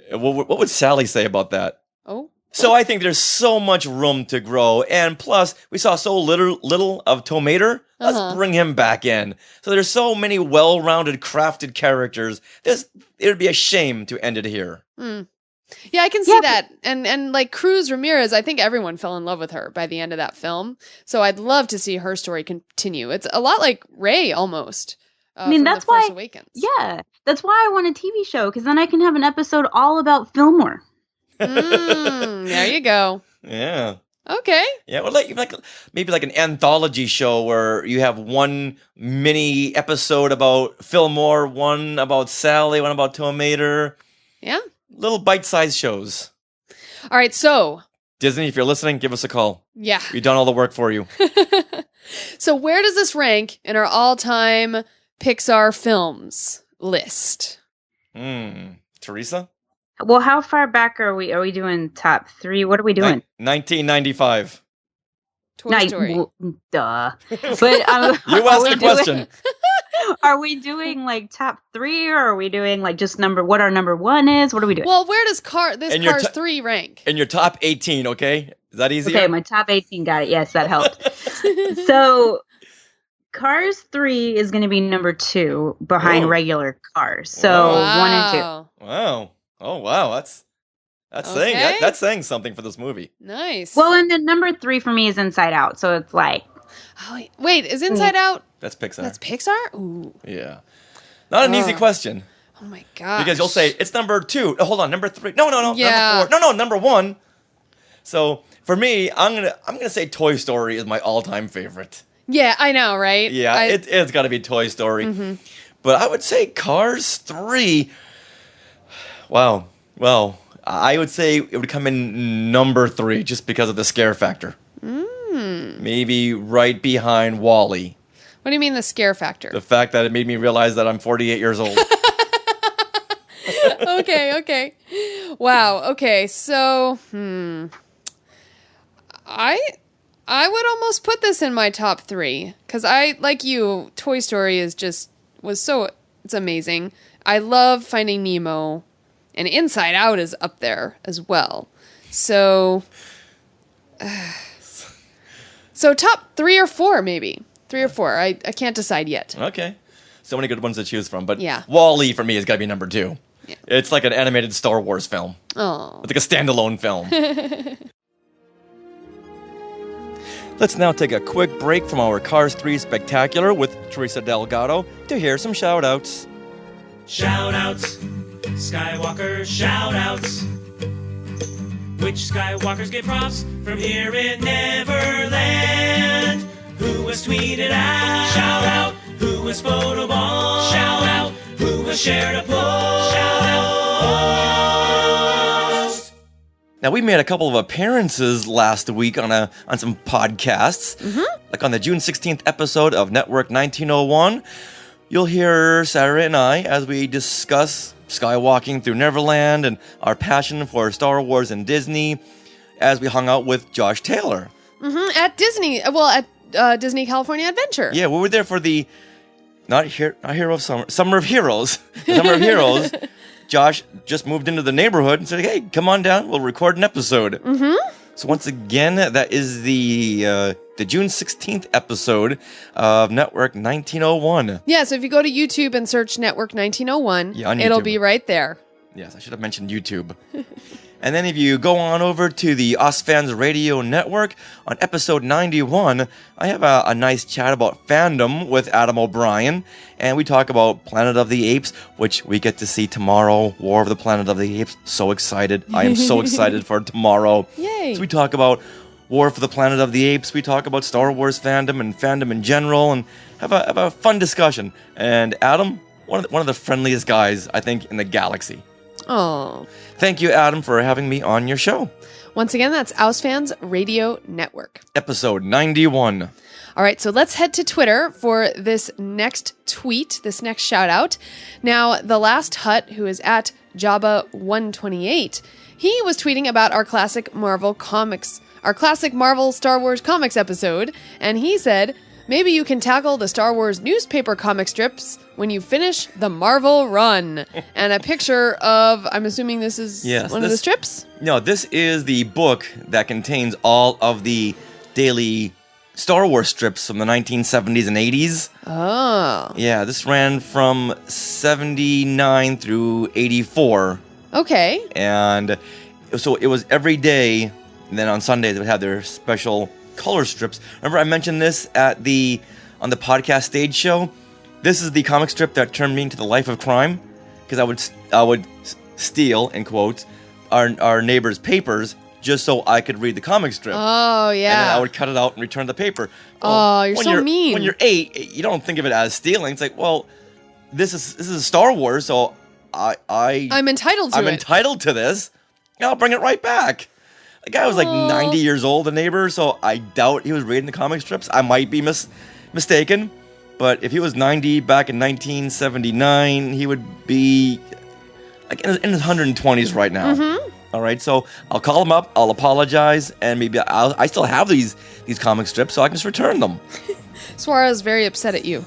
What would Sally say about that? Oh. So I think there's so much room to grow, and plus we saw so little of Tomater. Let's bring him back in. So there's so many well-rounded, crafted characters. It would be a shame to end it here. Yeah, I can see that. And like Cruz Ramirez, I think everyone fell in love with her by the end of that film. So I'd love to see her story continue. It's a lot like Rey almost. I mean, that's why. Force Awakens. Yeah, that's why I want a TV show, because then I can have an episode all about Fillmore. There you go. Yeah. Okay. Yeah, well, maybe like an anthology show where you have one mini episode about Fillmore, one about Sally, one about Tomater. Yeah. Little bite-sized shows. All right, so Disney, if you're listening, give us a call. Yeah. We've done all the work for you. So where does this rank in our all-time Pixar films list? Teresa? Well, how far back are we? Are we doing top 3? What are we doing? 1995. Toy Story. Duh. But you asked the question. Are we doing like top 3, or are we doing like just what our number 1 is? What are we doing? Well, where does Cars 3 rank? In your top 18, okay? Is that easy? Okay, my top 18, got it. Yes, that helped. So Cars 3 is going to be number 2 behind regular Cars. So 1 and 2. Wow. Oh wow, that's saying something for this movie. Nice. Well, and then number 3 for me is Inside Out, so it's like Oh, wait, is Inside Out? That's Pixar. That's Pixar? Ooh. Yeah. Not an easy question. Oh my gosh. Because you'll say, it's number 2. Oh, hold on, number 3. No, Yeah. number 4. No, number 1. So, for me, I'm gonna say Toy Story is my all-time favorite. Yeah, I know, right? Yeah, it's got to be Toy Story. Mhm. But I would say Cars 3. Wow. Well, I would say it would come in number 3 just because of the scare factor. Maybe right behind Wall-E. What do you mean the scare factor? The fact that it made me realize that I'm 48 years old. Okay. Wow. Okay. So, I would almost put this in my top 3 because I, like you, Toy Story it's amazing. I love Finding Nemo, and Inside Out is up there as well. So top 3 or 4 maybe. 3 or 4. I can't decide yet. Okay. So many good ones to choose from. But yeah. Wall-E for me has got to be number 2. Yeah. It's like an animated Star Wars film. Oh. It's like a standalone film. Let's now take a quick break from our Cars 3 Spectacular with Teresa Delgado to hear some shout-outs. Shout-outs. Skywalker shout-outs. Which Skywalkers get props from here in Neverland? Who was tweeted out? Shout out. Who was photobombed? Shout out. Who was shared a post? Shout out. Now, we made a couple of appearances last week on some podcasts. Like on the June 16th episode of Network 1901. You'll hear Sarah and I as we discuss skywalking through Neverland and our passion for Star Wars and Disney as we hung out with Josh Taylor. At Disney. Well, at Disney California Adventure. Yeah, we were there for the Summer of Heroes. Summer of Heroes. Josh just moved into the neighborhood and said, "Hey, come on down. We'll record an episode." So once again, that is the June 16th episode of Network 1901. Yeah, so if you go to YouTube and search Network 1901, it'll be right there. Yes, I should have mentioned YouTube. And then if you go on over to the Us Fans Radio Network, on episode 91, I have a nice chat about fandom with Adam O'Brien, and we talk about Planet of the Apes, which we get to see tomorrow, War of the Planet of the Apes. So excited. I am so excited for tomorrow. Yay. So we talk about War for the Planet of the Apes, we talk about Star Wars fandom and fandom in general, and have a fun discussion. And Adam, one of the friendliest guys, I think, in the galaxy. Oh. Thank you, Adam, for having me on your show. Once again, that's Ausfans Radio Network. Episode 91. All right, so let's head to Twitter for this next tweet, this next shout out. Now, The Last Hut, who is at Jabba128, he was tweeting about our classic Marvel Star Wars comics episode, and he said, "Maybe you can tackle the Star Wars newspaper comic strips when you finish the Marvel run." And a picture of, I'm assuming this is one of the strips? No, this is the book that contains all of the daily Star Wars strips from the 1970s and 80s. Oh. Yeah, this ran from 79 through 84. Okay. And so it was every day, and then on Sundays they would have their special color strips. Remember I mentioned this on the podcast stage show? This is the comic strip that turned me into the life of crime, because I would steal, in quotes, our neighbor's papers just so I could read the comic strip. Oh, yeah. And then I would cut it out and return the paper. Oh, you're so mean. When you're 8, you don't think of it as stealing. It's like, well, this is Star Wars, so I'm entitled to I'm entitled to this. I'll bring it right back. The guy was like 90 years old, the neighbor, so I doubt he was reading the comic strips. I might be mistaken, but if he was 90 back in 1979, he would be like in his 120s right now. All right, so I'll call him up, I'll apologize, and maybe I still have these comic strips, so I can just return them. Suarez very upset at you.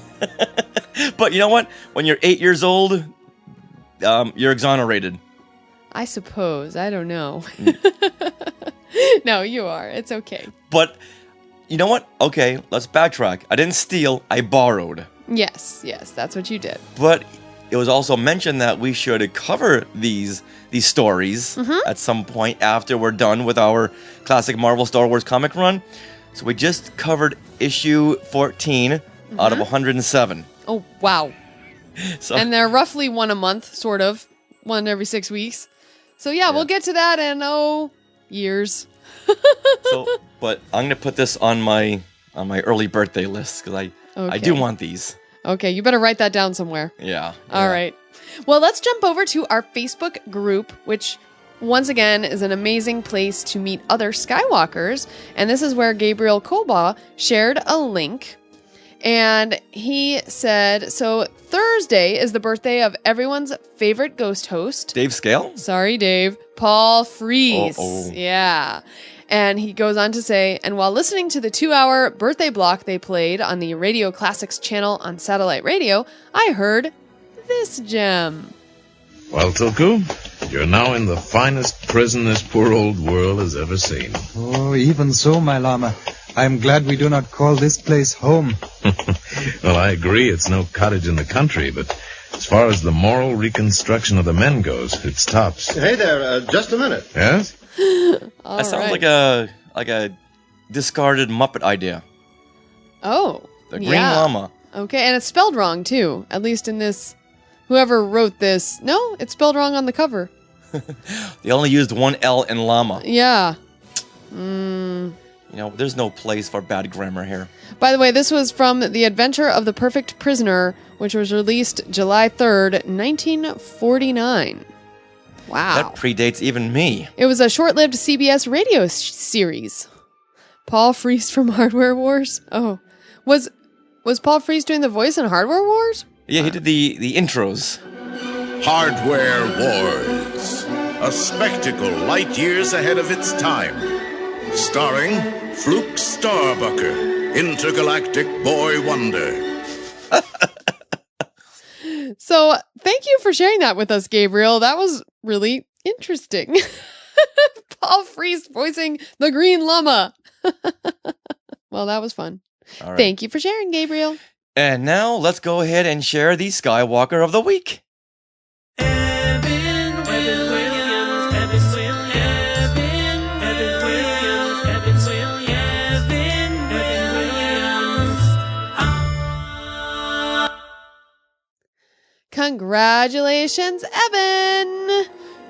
But you know what? When you're 8 years old, you're exonerated. I suppose. I don't know. No, you are. It's okay. But you know what? Okay, let's backtrack. I didn't steal. I borrowed. Yes, that's what you did. But it was also mentioned that we should cover these stories at some point after we're done with our classic Marvel Star Wars comic run. So we just covered issue 14 out of 107. Oh, wow. So, and they're roughly one a month, sort of. One every 6 weeks. So yeah, we'll get to that in, years. But I'm going to put this on my early birthday list because I do want these. Okay, you better write that down somewhere. Yeah. All right. Well, let's jump over to our Facebook group, which once again is an amazing place to meet other Skywalkers. And this is where Gabriel Koba shared a link. And he said, so Thursday is the birthday of everyone's favorite ghost host. Dave Scale? Sorry, Dave. Paul Frees. Oh. Yeah. And he goes on to say, and while listening to the 2-hour birthday block they played on the Radio Classics channel on satellite radio, I heard this gem. Well, Tulku, you're now in the finest prison this poor old world has ever seen. Oh, even so, my Lama. I'm glad we do not call this place home. Well, I agree it's no cottage in the country, but as far as the moral reconstruction of the men goes, it's tops. Hey there, just a minute. Yes? That sounds like a discarded Muppet idea. Oh. The Green Llama. Okay, and it's spelled wrong, too. At least in this... Whoever wrote this... No, it's spelled wrong on the cover. They only used one L in llama. Yeah. You know, there's no place for bad grammar here. By the way, this was from The Adventure of the Perfect Prisoner, which was released July 3rd, 1949. Wow. That predates even me. It was a short-lived CBS radio series. Paul Frees from Hardware Wars? Oh. Was Paul Frees doing the voice in Hardware Wars? Yeah, he did the intros. Hardware Wars. A spectacle light years ahead of its time. Starring Fluke Starbucker, intergalactic boy wonder. So, thank you for sharing that with us, Gabriel. That was really interesting. Paul Frees voicing the Green Llama. Well, that was fun. All right. Thank you for sharing, Gabriel. And now let's go ahead and share the Skywalker of the Week. Congratulations, Evan!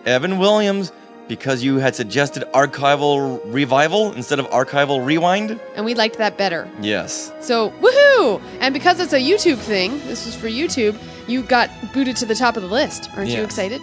Evan Williams, because you had suggested archival revival instead of archival rewind. And we liked that better. Yes. So, woohoo! And because it's a YouTube thing, this was for YouTube, you got booted to the top of the list. Aren't you excited?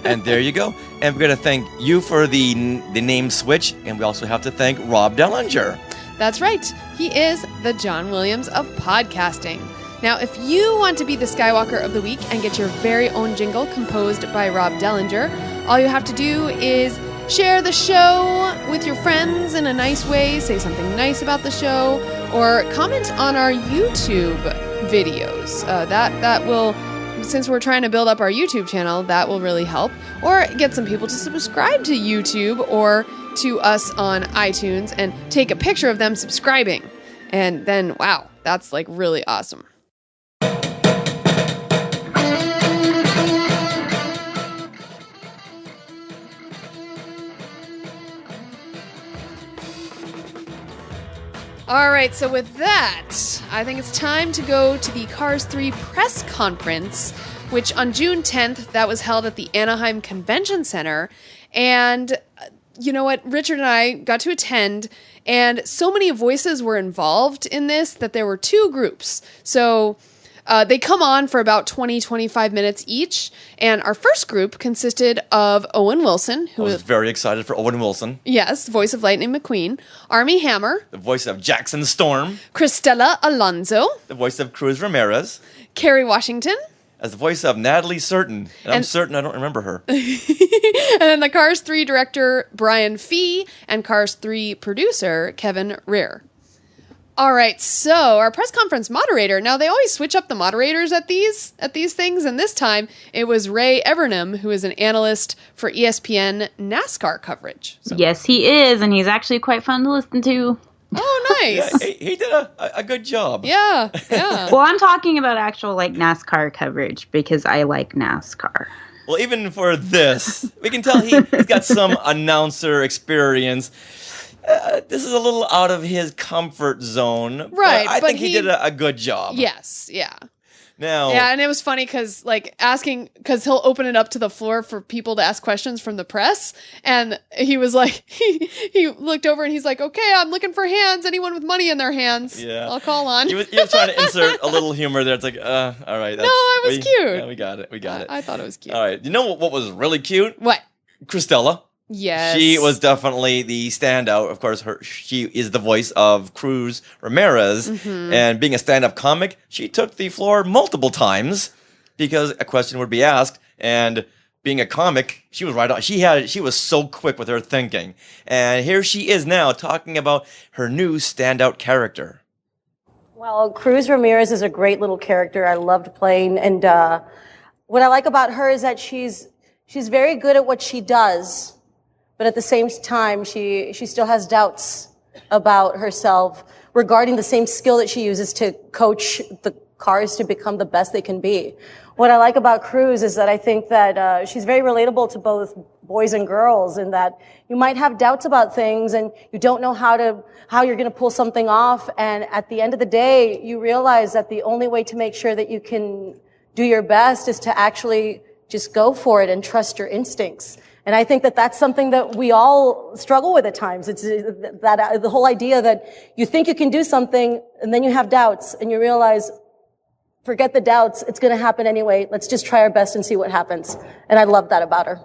And there you go. And we're going to thank you for the name switch, and we also have to thank Rob Dellinger. That's right. He is the John Williams of podcasting. Now, if you want to be the Skywalker of the Week and get your very own jingle composed by Rob Dellinger, all you have to do is share the show with your friends in a nice way, say something nice about the show, or comment on our YouTube videos. That will, since we're trying to build up our YouTube channel, that will really help. Or get some people to subscribe to YouTube or to us on iTunes and take a picture of them subscribing. And then, wow, that's like really awesome. All right, so with that, I think it's time to go to the Cars 3 press conference, which on June 10th, that was held at the Anaheim Convention Center. And you know what? Richard and I got to attend, and so many voices were involved in this that there were two groups. So they come on for about 20-25 minutes each, and our first group consisted of Owen Wilson, who was very excited for Owen Wilson. Yes, voice of Lightning McQueen. Armie Hammer, the voice of Jackson Storm. Cristela Alonzo, the voice of Cruz Ramirez. Kerry Washington, as the voice of Natalie Certain. And I'm certain I don't remember her. And then the Cars 3 director, Brian Fee, and Cars 3 producer, Kevin Rear. All right, so our press conference moderator. Now, they always switch up the moderators at these things, and this time it was Ray Evernham, who is an analyst for ESPN NASCAR coverage. So. Yes, he is, and he's actually quite fun to listen to. Oh, nice. Yeah, he did a good job. Yeah. Well, I'm talking about actual, like, NASCAR coverage, because I like NASCAR. Well, even for this, we can tell he's got some announcer experience. This is a little out of his comfort zone. Right, But I but think he did a good job. Yes, yeah. Now, yeah, and it was funny because he'll open it up to the floor for people to ask questions from the press, and he was like, he looked over and he's like, okay, I'm looking for hands. Anyone with money in their hands, I'll call on. He was trying to insert a little humor there. It's like, all right. No, it was cute. Yeah, we got it. I thought it was cute. All right. You know what was really cute? What? Cristela. Yes. She was definitely the standout. Of course, she is the voice of Cruz Ramirez. Mm-hmm. And being a stand-up comic, she took the floor multiple times because a question would be asked. And being a comic, she was right on. She was so quick with her thinking. And here she is now talking about her new standout character. Well, Cruz Ramirez is a great little character. I loved playing. And what I like about her is that she's very good at what she does. But at the same time, she still has doubts about herself regarding the same skill that she uses to coach the cars to become the best they can be. What I like about Cruz is that I think that she's very relatable to both boys and girls, in that you might have doubts about things and you don't know how you're going to pull something off. And at the end of the day, you realize that the only way to make sure that you can do your best is to actually just go for it and trust your instincts. And I think that that's something that we all struggle with at times. It's that the whole idea that you think you can do something and then you have doubts and you realize, forget the doubts. It's going to happen anyway. Let's just try our best and see what happens. And I love that about her.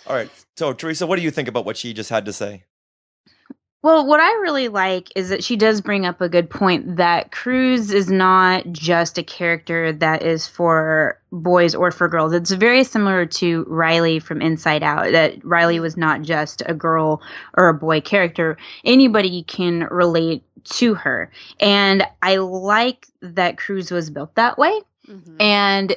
All right. So, Teresa, what do you think about what she just had to say? Well, what I really like is that she does bring up a good point that Cruz is not just a character that is for boys or for girls. It's very similar to Riley from Inside Out, that Riley was not just a girl or a boy character. Anybody can relate to her. And I like that Cruz was built that way. Mm-hmm. And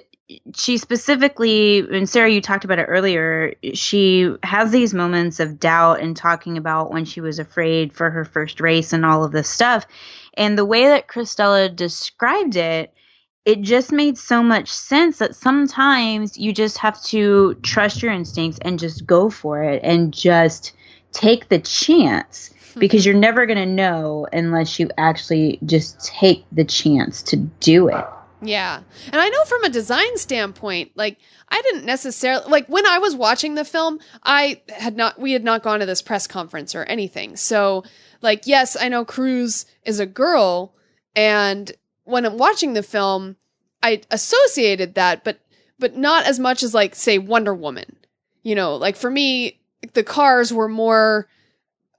she specifically, and Sarah, you talked about it earlier, she has these moments of doubt and talking about when she was afraid for her first race and all of this stuff. And the way that Cristela described it, it just made so much sense that sometimes you just have to trust your instincts and just go for it and just take the chance, because you're never going to know unless you actually just take the chance to do it. Yeah. And I know from a design standpoint, like, I didn't necessarily, like, when I was watching the film, we had not gone to this press conference or anything. So, like, yes, I know Cruz is a girl, and when I'm watching the film, I associated that, but not as much as, like, say, Wonder Woman. You know, like, for me, the cars were more,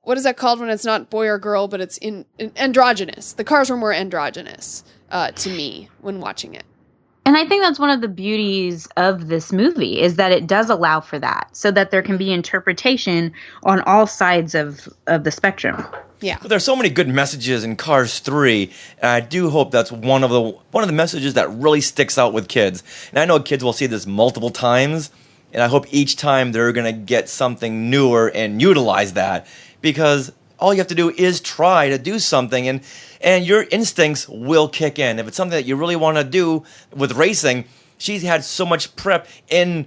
what is that called when it's not boy or girl, but it's in androgynous. The cars were more androgynous. To me when watching it. And I think that's one of the beauties of this movie, is that it does allow for that, so that there can be interpretation on all sides of the spectrum. Yeah. But there's so many good messages in Cars 3, and I do hope that's one of the messages that really sticks out with kids. And I know kids will see this multiple times, and I hope each time they're going to get something newer and utilize that, because all you have to do is try to do something, and your instincts will kick in. If it's something that you really want to do with racing, she's had so much prep in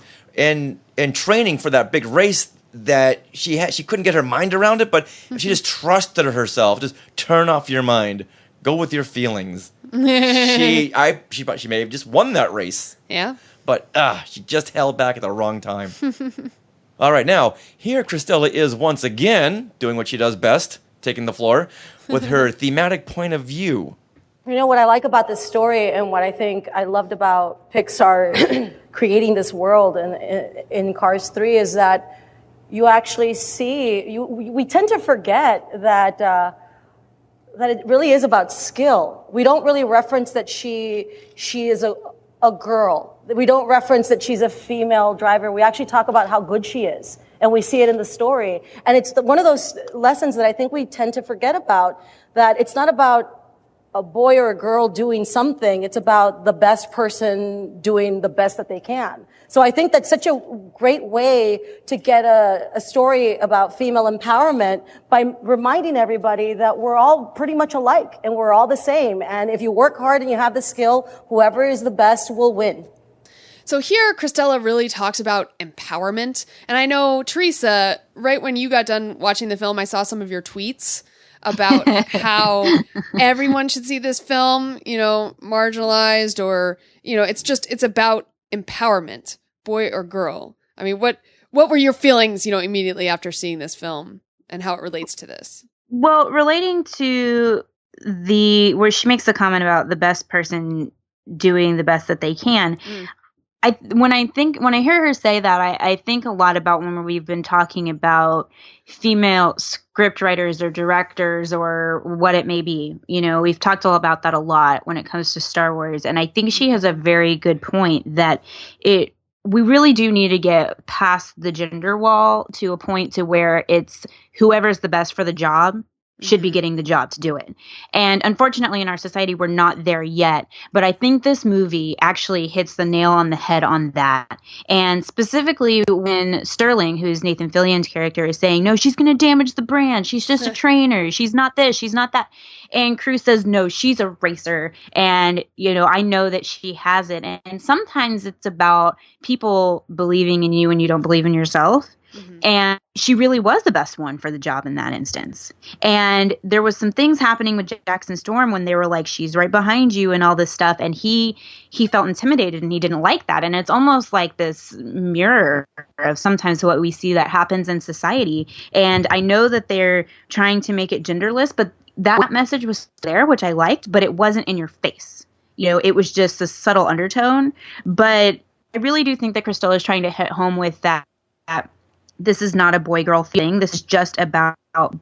training for that big race that she couldn't get her mind around it, but if she just trusted herself, just turn off your mind, go with your feelings. She may have just won that race. Yeah. But she just held back at the wrong time. All right, now, here Cristela is once again doing what she does best, taking the floor, with her thematic point of view. You know, what I like about this story, and what I think I loved about Pixar creating this world in Cars 3, is that you actually see, we tend to forget that it really is about skill. We don't really reference that she is a girl. We don't reference that she's a female driver. We actually talk about how good she is, and we see it in the story. And it's one of those lessons that I think we tend to forget about, that it's not about a boy or a girl doing something. It's about the best person doing the best that they can. So I think that's such a great way to get a story about female empowerment, by reminding everybody that we're all pretty much alike and we're all the same. And if you work hard and you have the skill, whoever is the best will win. So here, Cristela really talks about empowerment. And I know, Teresa, right when you got done watching the film, I saw some of your tweets about how everyone should see this film, marginalized or, it's about empowerment, boy or girl. I mean, what were your feelings, immediately after seeing this film and how it relates to this? Well, relating to where she makes the comment about the best person doing the best that they can. When I hear her say that, I think a lot about when we've been talking about female script writers or directors or what it may be. We've talked all about that a lot when it comes to Star Wars. And I think she has a very good point that we really do need to get past the gender wall to a point to where it's whoever's the best for the job should be getting the job to do it. And unfortunately, in our society, we're not there yet. But I think this movie actually hits the nail on the head on that. And specifically when Sterling, who's Nathan Fillion's character, is saying, no, she's going to damage the brand. She's just a trainer. She's not this. She's not that. And Cruz says, no, she's a racer. And, I know that she has it. And sometimes it's about people believing in you when you don't believe in yourself. And she really was the best one for the job in that instance. And there was some things happening with Jackson Storm when they were like, she's right behind you and all this stuff. And he felt intimidated and he didn't like that. And it's almost like this mirror of sometimes what we see that happens in society. And I know that they're trying to make it genderless, but that message was there, which I liked, but it wasn't in your face. It was just a subtle undertone. But I really do think that Cristela is trying to hit home with that this is not a boy-girl thing. This is just about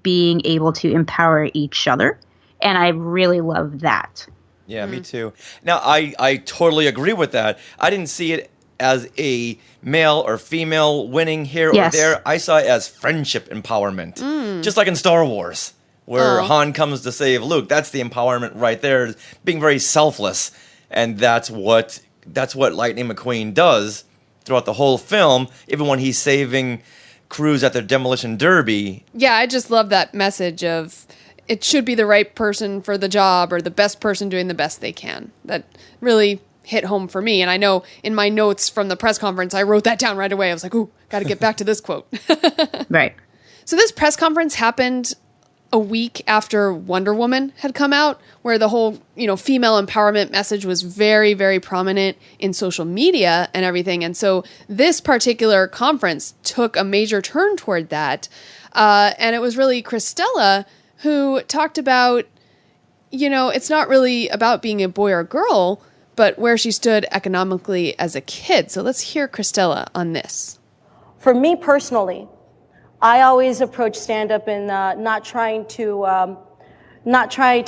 being able to empower each other. And I really love that. Yeah, me too. Now, I totally agree with that. I didn't see it as a male or female winning here or there. I saw it as friendship empowerment. Just like in Star Wars, where Han comes to save Luke. That's the empowerment right there, being very selfless. And that's what Lightning McQueen does throughout the whole film, even when he's saving Cruz at the Demolition Derby. Yeah, I just love that message of it should be the right person for the job or the best person doing the best they can. That really hit home for me. And I know in my notes from the press conference, I wrote that down right away. I was like, ooh, got to get back to this quote. Right. So this press conference happened a week after Wonder Woman had come out, where the whole, female empowerment message was very, very prominent in social media and everything. And so this particular conference took a major turn toward that. And it was really Cristela who talked about, it's not really about being a boy or a girl, but where she stood economically as a kid. So let's hear Cristela on this. For me personally, I always approach stand-up in not trying to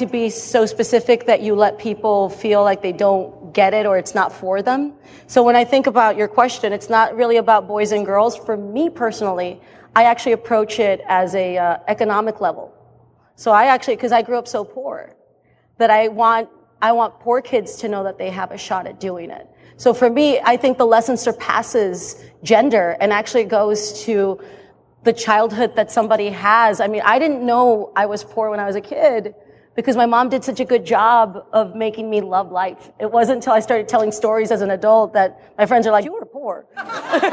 be so specific that you let people feel like they don't get it or it's not for them. So when I think about your question, it's not really about boys and girls. For me personally, I actually approach it as a economic level. So because I grew up so poor, that I want poor kids to know that they have a shot at doing it. So for me, I think the lesson surpasses gender and actually goes to the childhood that somebody has. I mean, I didn't know I was poor when I was a kid because my mom did such a good job of making me love life. It wasn't until I started telling stories as an adult that my friends are like, you were poor. You know what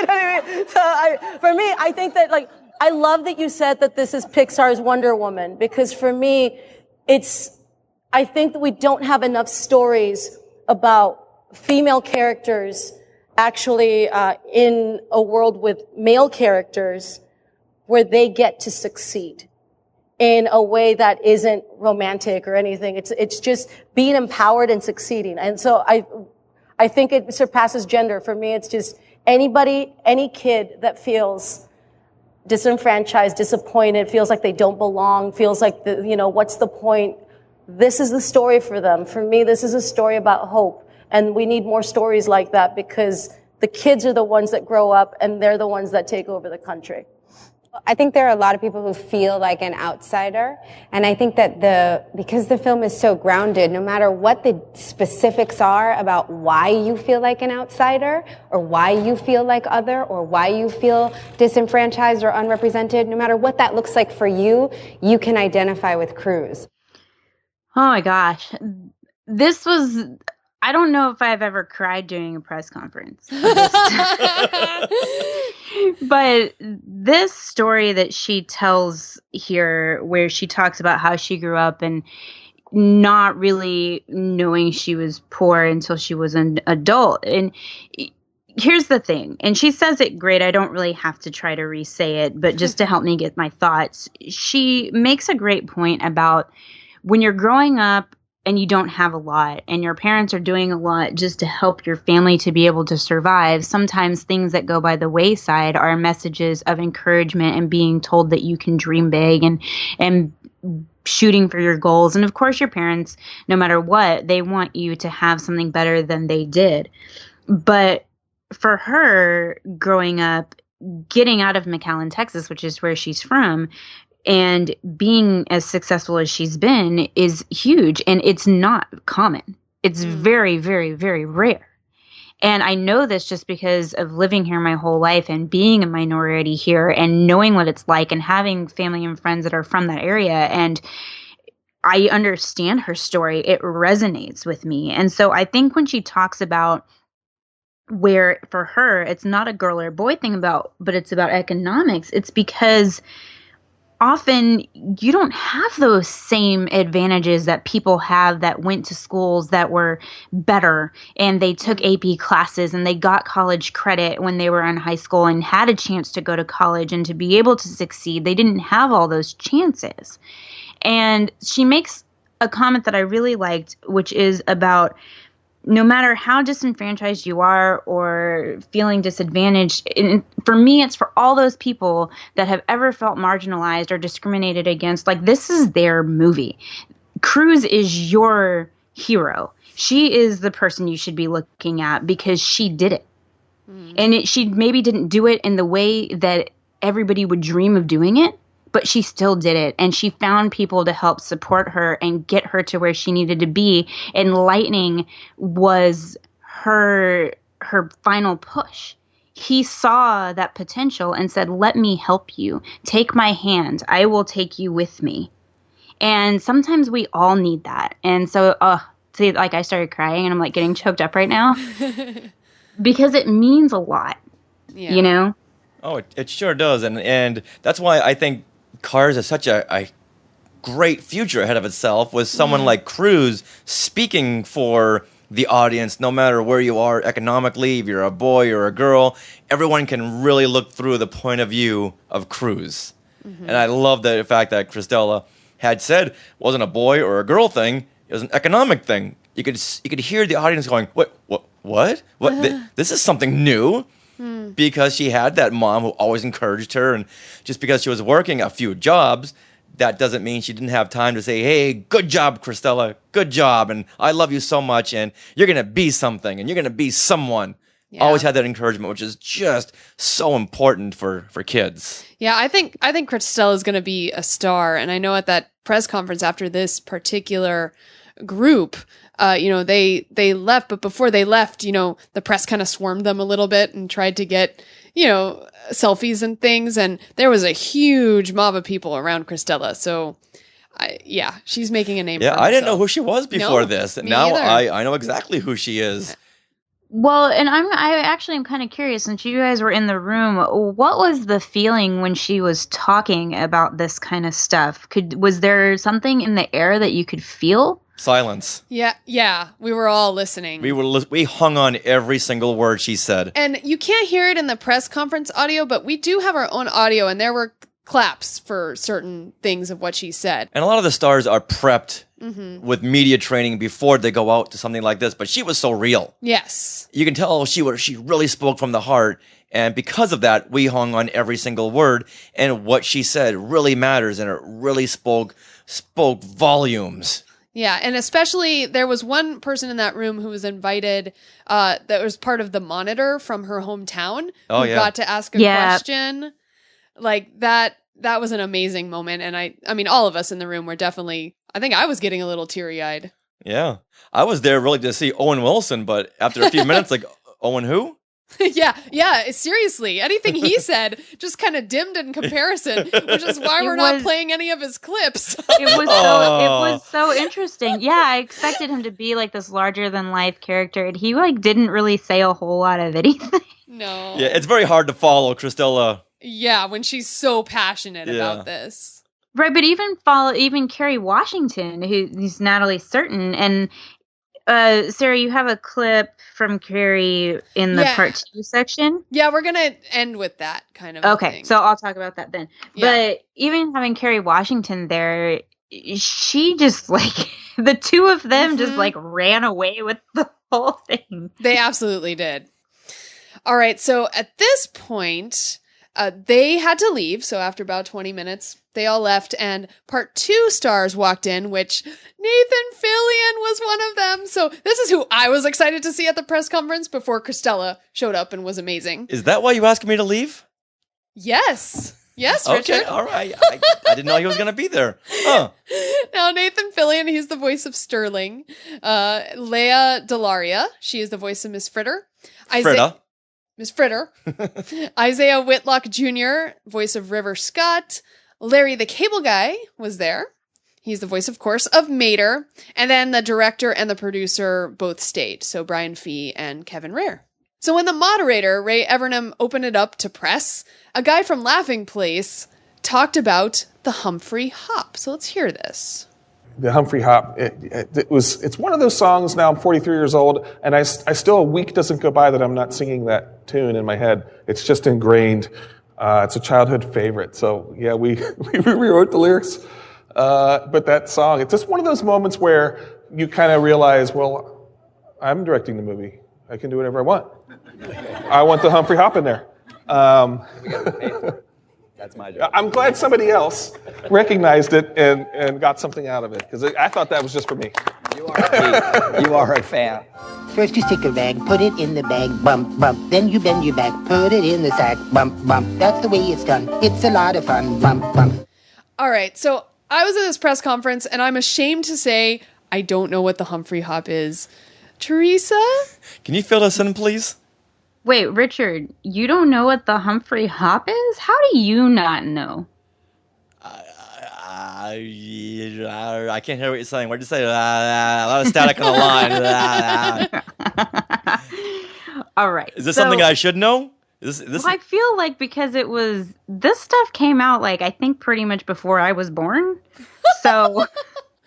I mean? So for me, I think that I love that you said that this is Pixar's Wonder Woman, because for me, I think that we don't have enough stories about female characters actually in a world with male characters where they get to succeed in a way that isn't romantic or anything. It's just being empowered and succeeding. And so I think it surpasses gender. For me, it's just any kid that feels disenfranchised, disappointed, feels like they don't belong, feels like what's the point? This is the story for them. For me, this is a story about hope. And we need more stories like that because the kids are the ones that grow up and they're the ones that take over the country. I think there are a lot of people who feel like an outsider. And I think that because the film is so grounded, no matter what the specifics are about why you feel like an outsider or why you feel like other or why you feel disenfranchised or unrepresented, no matter what that looks like for you, you can identify with Cruz. Oh my gosh. This was I don't know if I've ever cried during a press conference. But this story that she tells here, where she talks about how she grew up and not really knowing she was poor until she was an adult. And here's the thing, and she says it great. I don't really have to try to re-say it, but just to help me get my thoughts, she makes a great point about when you're growing up and you don't have a lot and your parents are doing a lot just to help your family to be able to survive. Sometimes things that go by the wayside are messages of encouragement and being told that you can dream big and shooting for your goals. And of course, your parents, no matter what, they want you to have something better than they did. But for her, growing up, getting out of McAllen, Texas, which is where she's from, and being as successful as she's been is huge. And it's not common. It's very, very, very rare. And I know this just because of living here my whole life and being a minority here and knowing what it's like and having family and friends that are from that area. And I understand her story. It resonates with me. And so I think when she talks about where for her, it's not a girl or boy thing but it's about economics, it's because often you don't have those same advantages that people have that went to schools that were better and they took AP classes and they got college credit when they were in high school and had a chance to go to college and to be able to succeed. They didn't have all those chances. And she makes a comment that I really liked, which is about no matter how disenfranchised you are or feeling disadvantaged, and for me, it's for all those people that have ever felt marginalized or discriminated against. Like, this is their movie. Cruz is your hero. She is the person you should be looking at because she did it. And she maybe didn't do it in the way that everybody would dream of doing it, but she still did it. And she found people to help support her and get her to where she needed to be. Enlightening was her final push. He saw that potential and said, let me help you. Take my hand. I will take you with me. And sometimes we all need that. And so, see, like I started crying and I'm like getting choked up right now because it means a lot, you know? Oh, it sure does. And that's why I think Cars is such a great future ahead of itself with someone like Cruz speaking for the audience, no matter where you are economically, if you're a boy or a girl, everyone can really look through the point of view of Cruz. And I love the fact that Cristela had said it wasn't a boy or a girl thing, it was an economic thing. You could hear the audience going, what? This is something new. Because she had that mom who always encouraged her, and just because she was working a few jobs, that doesn't mean she didn't have time to say, hey, good job, Cristela, good job, and I love you so much, and you're going to be something, and you're going to be someone. Yeah. Always had that encouragement, which is just so important for kids. Yeah, I think Cristela is going to be a star, and I know at that press conference after this particular group, they left, but before they left, the press kind of swarmed them a little bit and tried to get, selfies and things. And there was a huge mob of people around Cristela. So, she's making a name for herself. I didn't know who she was before this. Now either. I know exactly who she is. Well, and I actually am kind of curious, since you guys were in the room, what was the feeling when she was talking about this kind of stuff? Was there something in the air that you could feel? Silence. Yeah, we were all listening. We hung on every single word she said. And you can't hear it in the press conference audio, but we do have our own audio, and there were claps for certain things of what she said. And a lot of the stars are prepped with media training before they go out to something like this, but she was so real. Yes. You can tell she really spoke from the heart, and because of that, we hung on every single word, and what she said really matters, and it really spoke volumes. Yeah, and especially there was one person in that room who was invited that was part of the monitor from her hometown who got to ask a question. Like that was an amazing moment. And I mean, all of us in the room were definitely, I think I was getting a little teary-eyed. Yeah. I was there really to see Owen Wilson, but after a few minutes, like, Owen who? Yeah, seriously. Anything he said just kind of dimmed in comparison, which is why we're not playing any of his clips. It was so interesting. Yeah, I expected him to be like this larger than life character, and he like didn't really say a whole lot of anything. No. Yeah, it's very hard to follow Cristela. Yeah, when she's so passionate about this. Right, but even Kerry Washington, who's Natalie Certain, and Sarah, you have a clip from Kerry in the part 2 section. Yeah, we're gonna end with that kind of thing. So I'll talk about that then. Yeah. But even having Kerry Washington there, she just like the two of them just like ran away with the whole thing. They absolutely did. All right, so at this point, they had to leave. So after about 20 minutes, they all left, and part 2 stars walked in, which Nathan Fillion was one of them. So this is who I was excited to see at the press conference before Cristela showed up and was amazing. Is that why you asked me to leave? Yes. Yes, Richard. Okay, all right. I didn't know he was going to be there. Huh. Now, Nathan Fillion, he's the voice of Sterling. Leia Delaria, she is the voice of Miss Fritter. Miss Fritter. Isaiah Whitlock Jr., voice of River Scott. Larry the Cable Guy was there. He's the voice, of course, of Mater. And then the director and the producer both stayed. So Brian Fee and Kevin Rare. So when the moderator, Ray Evernham, opened it up to press, a guy from Laughing Place talked about the Humphrey Hop. So let's hear this. The Humphrey Hop, it's one of those songs. Now I'm 43 years old, and I still, a week doesn't go by that I'm not singing that tune in my head. It's just ingrained. It's a childhood favorite. So yeah, we rewrote the lyrics. But that song, it's just one of those moments where you kind of realize, well, I'm directing the movie. I can do whatever I want. I want the Humphrey Hop in there. That's my job. I'm glad somebody else recognized it and got something out of it, because I thought that was just for me. You are a fan. First you stick a rag, put it in the bag, bump, bump. Then you bend your back, put it in the sack, bump, bump. That's the way it's done. It's a lot of fun, bump, bump. All right, so I was at this press conference, and I'm ashamed to say I don't know what the Humphrey Hop is. Teresa? Can you fill us in, please? Wait, Richard, you don't know what the Humphrey Hop is? How do you not know? I can't hear what you're saying. What did you say? A lot of static on the line. All right. Is this something I should know? Well, I feel like because this stuff came out like I think pretty much before I was born. So.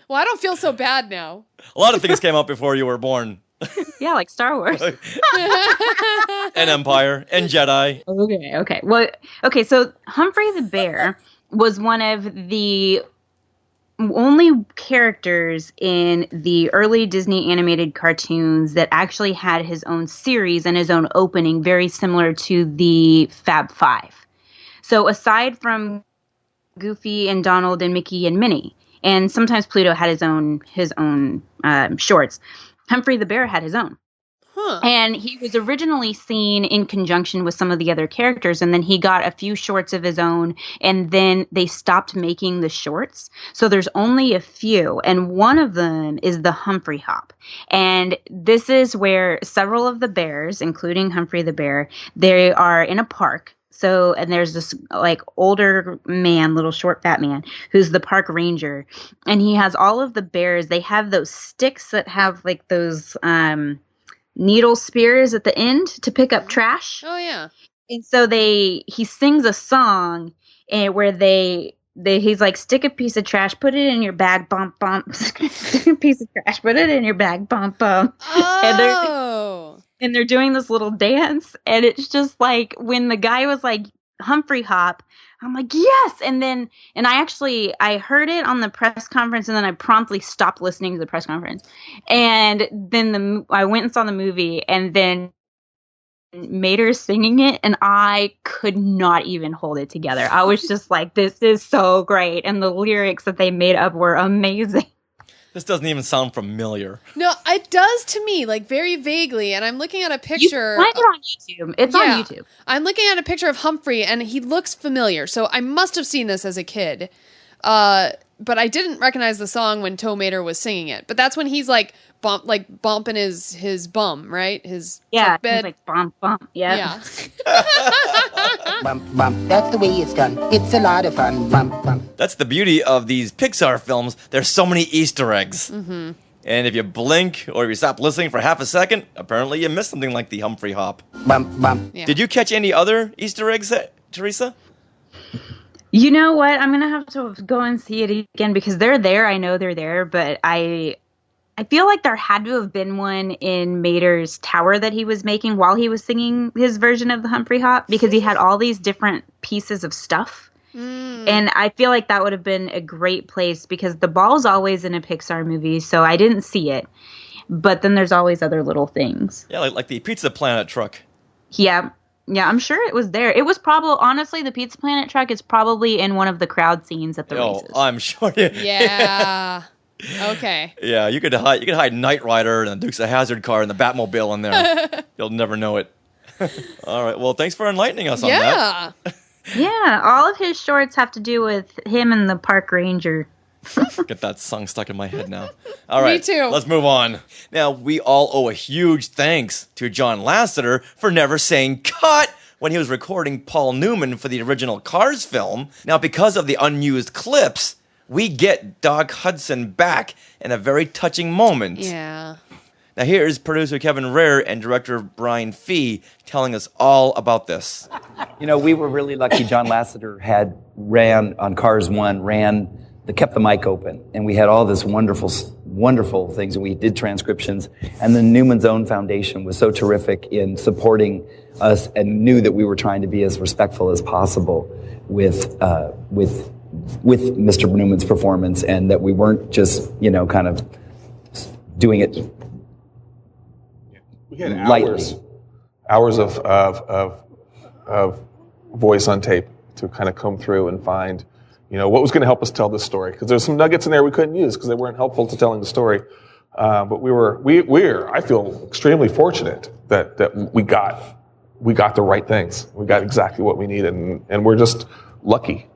Well, I don't feel so bad now. A lot of things came out before you were born. Yeah, like Star Wars. And Empire. And Jedi. Okay. Well, okay, so Humphrey the Bear was one of the only characters in the early Disney animated cartoons that actually had his own series and his own opening, very similar to the Fab Five. So aside from Goofy and Donald and Mickey and Minnie, and sometimes Pluto had his own shorts, Humphrey the Bear had his own. Huh. And he was originally seen in conjunction with some of the other characters, and then he got a few shorts of his own, and then they stopped making the shorts. So there's only a few, and one of them is the Humphrey Hop. And this is where several of the bears, including Humphrey the Bear, they are in a park. So, and there's this like older man, little short fat man, who's the park ranger. And he has all of the bears. They have those sticks that have like those needle spears at the end to pick up trash. Oh, yeah. And so he sings a song where he's like, stick a piece of trash, put it in your bag, bump, bump. Stick a piece of trash, put it in your bag, bump, bump. Oh. And they're doing this little dance, and it's just like when the guy was like Humphrey Hop, I'm like, yes. And I heard it on the press conference, and then I promptly stopped listening to the press conference. And then I went and saw the movie, and then Mater singing it, and I could not even hold it together. I was just like, this is so great. And the lyrics that they made up were amazing. This doesn't even sound familiar. No, it does to me, like very vaguely. And I'm looking at a picture. You find it on YouTube. It's on YouTube. I'm looking at a picture of Humphrey, and he looks familiar. So I must have seen this as a kid. but I didn't recognize the song when Tow Mater was singing it. But that's when he's like bumping his bum, right? His truck bed. He's like bump bump. Yeah. Bump, bump, that's the way it's done. It's a lot of fun. Bump, bump. That's the beauty of these Pixar films. There's so many Easter eggs. Mm-hmm. And if you blink or if you stop listening for half a second, apparently you missed something like the Humphrey Hop. Bump, bump. Yeah. Did you catch any other Easter eggs, Teresa? You know what? I'm gonna have to go and see it again because they're there. I know they're there, but I feel like there had to have been one in Mater's tower that he was making while he was singing his version of the Humphrey Hop because he had all these different pieces of stuff. And I feel like that would have been a great place because the ball's always in a Pixar movie, so I didn't see it. But then there's always other little things. Yeah, like the Pizza Planet truck. Yeah. Yeah, I'm sure it was there. It was probably, honestly, the Pizza Planet truck is probably in one of the crowd scenes at the races. I'm sure. Yeah. Okay. Yeah, you could hide Knight Rider and the Dukes of Hazzard car and the Batmobile in there. You'll never know it. All right. Well, thanks for enlightening us on that. Yeah, all of his shorts have to do with him and the park ranger. Get that song stuck in my head now. All right. Me too. Let's move on. Now, we all owe a huge thanks to John Lasseter for never saying cut when he was recording Paul Newman for the original Cars film. Now, because of the unused clips, we get Doc Hudson back in a very touching moment. Yeah. Now here's producer Kevin Rare and director Brian Fee telling us all about this. You know, we were really lucky. John Lasseter ran on Cars 1, kept the mic open, and we had all this wonderful things, and we did transcriptions, and the Newman's Own Foundation was so terrific in supporting us and knew that we were trying to be as respectful as possible with Mr. Newman's performance, and that we weren't just, kind of doing it we had lightly. Hours of voice on tape to kind of comb through and find, what was going to help us tell this story. Because there's some nuggets in there we couldn't use because they weren't helpful to telling the story. But we're, I feel, extremely fortunate that we got the right things. We got exactly what we needed, and we're just lucky.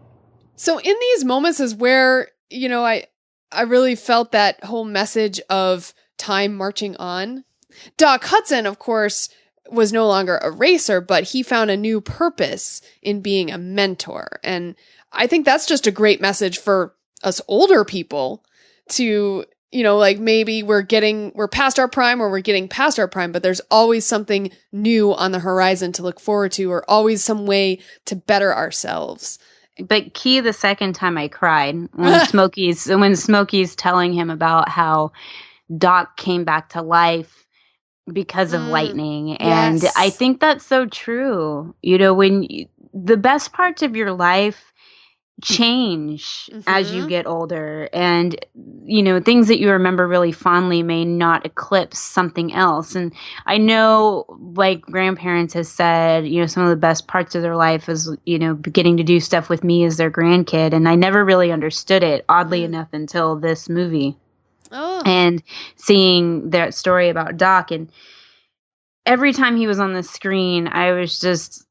So in these moments is where, I really felt that whole message of time marching on. Doc Hudson, of course, was no longer a racer, but he found a new purpose in being a mentor. And I think that's just a great message for us older people to, maybe we're past our prime or we're getting past our prime, but there's always something new on the horizon to look forward to or always some way to better ourselves. But Key, the second time I cried when Smokey's telling him about how Doc came back to life because of lightning. And yes. I think that's so true. When the best parts of your life change as you get older, and things that you remember really fondly may not eclipse something else. And I know, like grandparents has said, some of the best parts of their life is getting to do stuff with me as their grandkid, and I never really understood it, oddly enough, until this movie. And seeing that story about Doc, and every time he was on the screen, I was just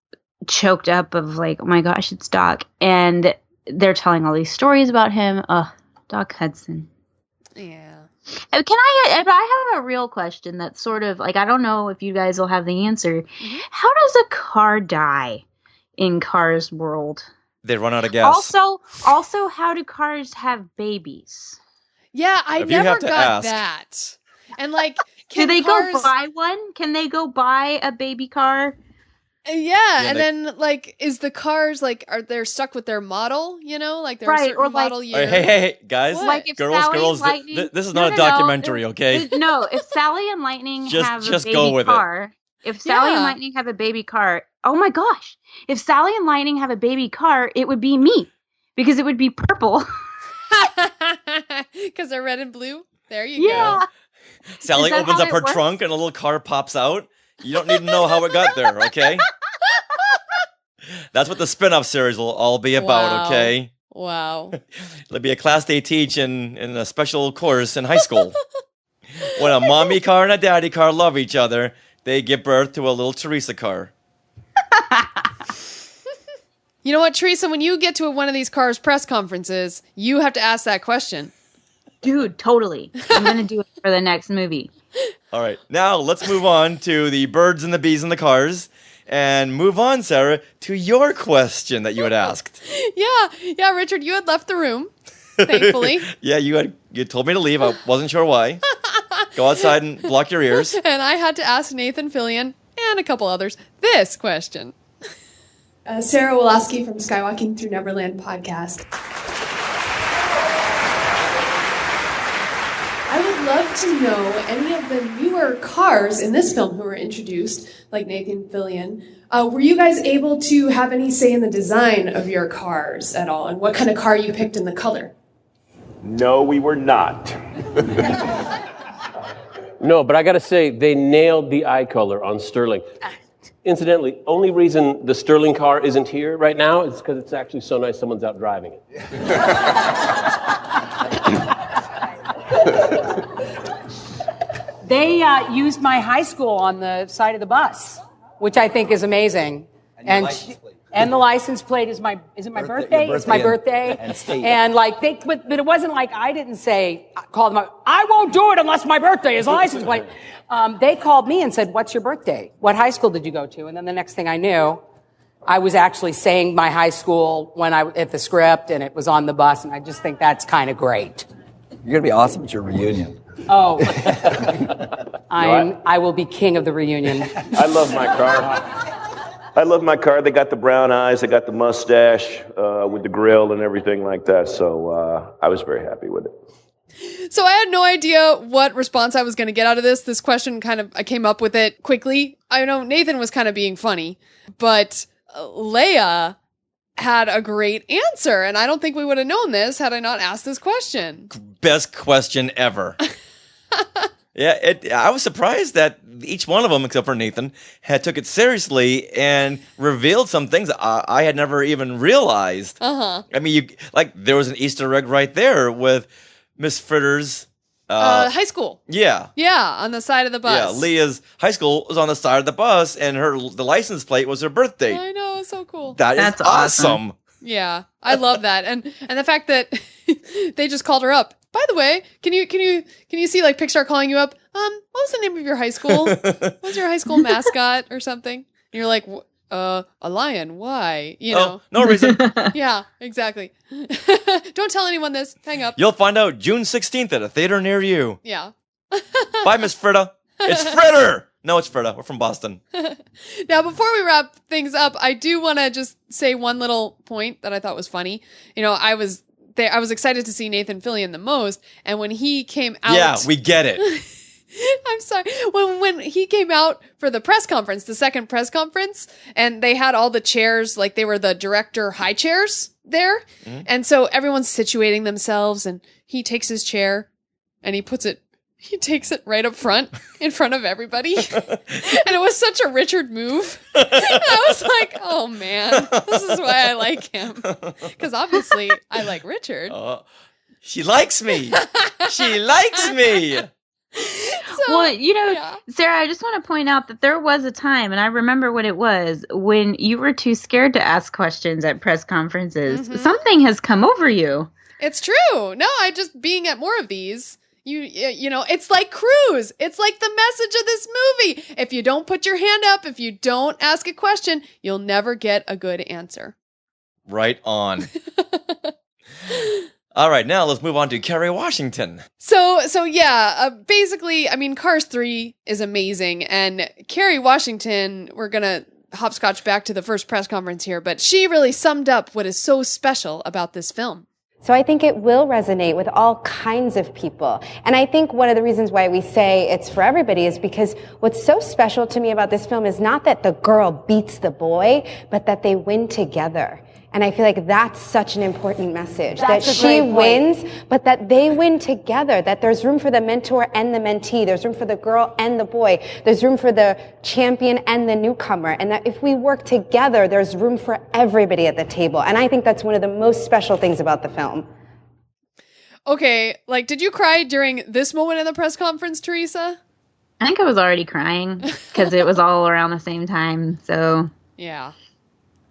choked up of like, oh my gosh, it's Doc. And they're telling all these stories about him. Doc Hudson. Yeah. I have a real question that's sort of like, I don't know if you guys will have the answer. Mm-hmm. How does a car die in Cars world? They run out of gas. Also, how do cars have babies? Yeah, I never got that. And do they go buy one? Can they go buy a baby car? Yeah, and then is the cars are they stuck with their model? Their right, certain model year. Hey, guys, girls, this is not a documentary, okay? No, if Sally and Lightning have a baby go with car, if Sally and Lightning have a baby car, oh my gosh! If Sally and Lightning have a baby car, it would be me because it would be purple. Because they're red and blue. There you go. Sally opens up her trunk and a little car pops out. You don't need to know how it got there, okay? That's what the spin-off series will all be about, okay? Wow. It'll be a class they teach in a special course in high school. When a mommy car and a daddy car love each other, they give birth to a little Teresa car. You know what, Teresa, when you get to one of these Cars press conferences, you have to ask that question. Dude, totally. I'm going to do it for the next movie. All right. Now let's move on to the birds and the bees and the cars. And move on, Sarah, to your question that you had asked. Yeah, Richard, you had left the room, thankfully. Yeah, you told me to leave. I wasn't sure why. Go outside and block your ears. And I had to ask Nathan Fillion and a couple others this question. Sarah Woloski from Skywalking Through Neverland podcast. I would love to know any of the newer cars in this film who were introduced, like Nathan Fillion. Were you guys able to have any say in the design of your cars at all, and what kind of car you picked and the color? No, we were not. No, but I gotta say, they nailed the eye color on Sterling. Incidentally, only reason the Sterling car isn't here right now is because it's actually so nice someone's out driving it. They used my high school on the side of the bus, which I think is amazing. And the license plate is my birthday? It's my birthday. And like but it wasn't like I didn't call them up, I won't do it unless my birthday is a license plate. They called me and said, what's your birthday? What high school did you go to? And then the next thing I knew, I was actually saying my high school at the script, and it was on the bus, and I just think that's kind of great. You're going to be awesome at your reunion. Oh, I will be king of the reunion. I love my car. They got the brown eyes. They got the mustache with the grill and everything like that. So I was very happy with it. So I had no idea what response I was going to get out of this. This question I came up with it quickly. I know Nathan was kind of being funny, but Leia had a great answer, and I don't think we would have known this had I not asked this question. Best question ever. Yeah, I was surprised that each one of them, except for Nathan, took it seriously and revealed some things I had never even realized. Uh-huh. I mean, there was an Easter egg right there with Miss Fritter's high school. Yeah. Yeah, on the side of the bus. Yeah, Leah's high school was on the side of the bus, and the license plate was her birth date. I know, it's so cool. That's awesome. Yeah, I love that, and the fact that they just called her up. By the way, can you see like Pixar calling you up? What was the name of your high school? What was your high school mascot or something? And you're like, a lion. Why? You know, no reason. Yeah, exactly. Don't tell anyone this. Hang up. You'll find out June 16th at a theater near you. Yeah. Bye, Miss Fritta. It's Fritter. No, it's Fritta. We're from Boston. Now, before we wrap things up, I do want to just say one little point that I thought was funny. You know, I was excited to see Nathan Fillion the most, and when he came out, yeah, we get it. I'm sorry. When he came out for the press conference, the second press conference, and they had all the chairs, like they were the director high chairs there, and so everyone's situating themselves, and he takes his chair, and he takes it right up front, in front of everybody. And it was such a Richard move. I was like, oh man, this is why I like him. Because obviously, I like Richard. She likes me. She likes me. Well, Sarah, I just want to point out that there was a time, and I remember what it was, when you were too scared to ask questions at press conferences. Mm-hmm. Something has come over you. It's true. No, I just being at more of these. You know, it's like Cruz. It's like the message of this movie. If you don't put your hand up, if you don't ask a question, you'll never get a good answer. Right on. All right, now let's move on to Kerry Washington. So yeah, basically, I mean, Cars 3 is amazing, and Kerry Washington, we're gonna hopscotch back to the first press conference here, but she really summed up what is so special about this film. So I think it will resonate with all kinds of people. And I think one of the reasons why we say it's for everybody is because what's so special to me about this film is not that the girl beats the boy, but that they win together. And I feel like that's such an important message. That she wins, but that they win together. That there's room for the mentor and the mentee. There's room for the girl and the boy. There's room for the champion and the newcomer. And that if we work together, there's room for everybody at the table. And I think that's one of the most special things about the film. Okay, like, did you cry during this moment in the press conference, Teresa? I think I was already crying because it was all around the same time. So yeah.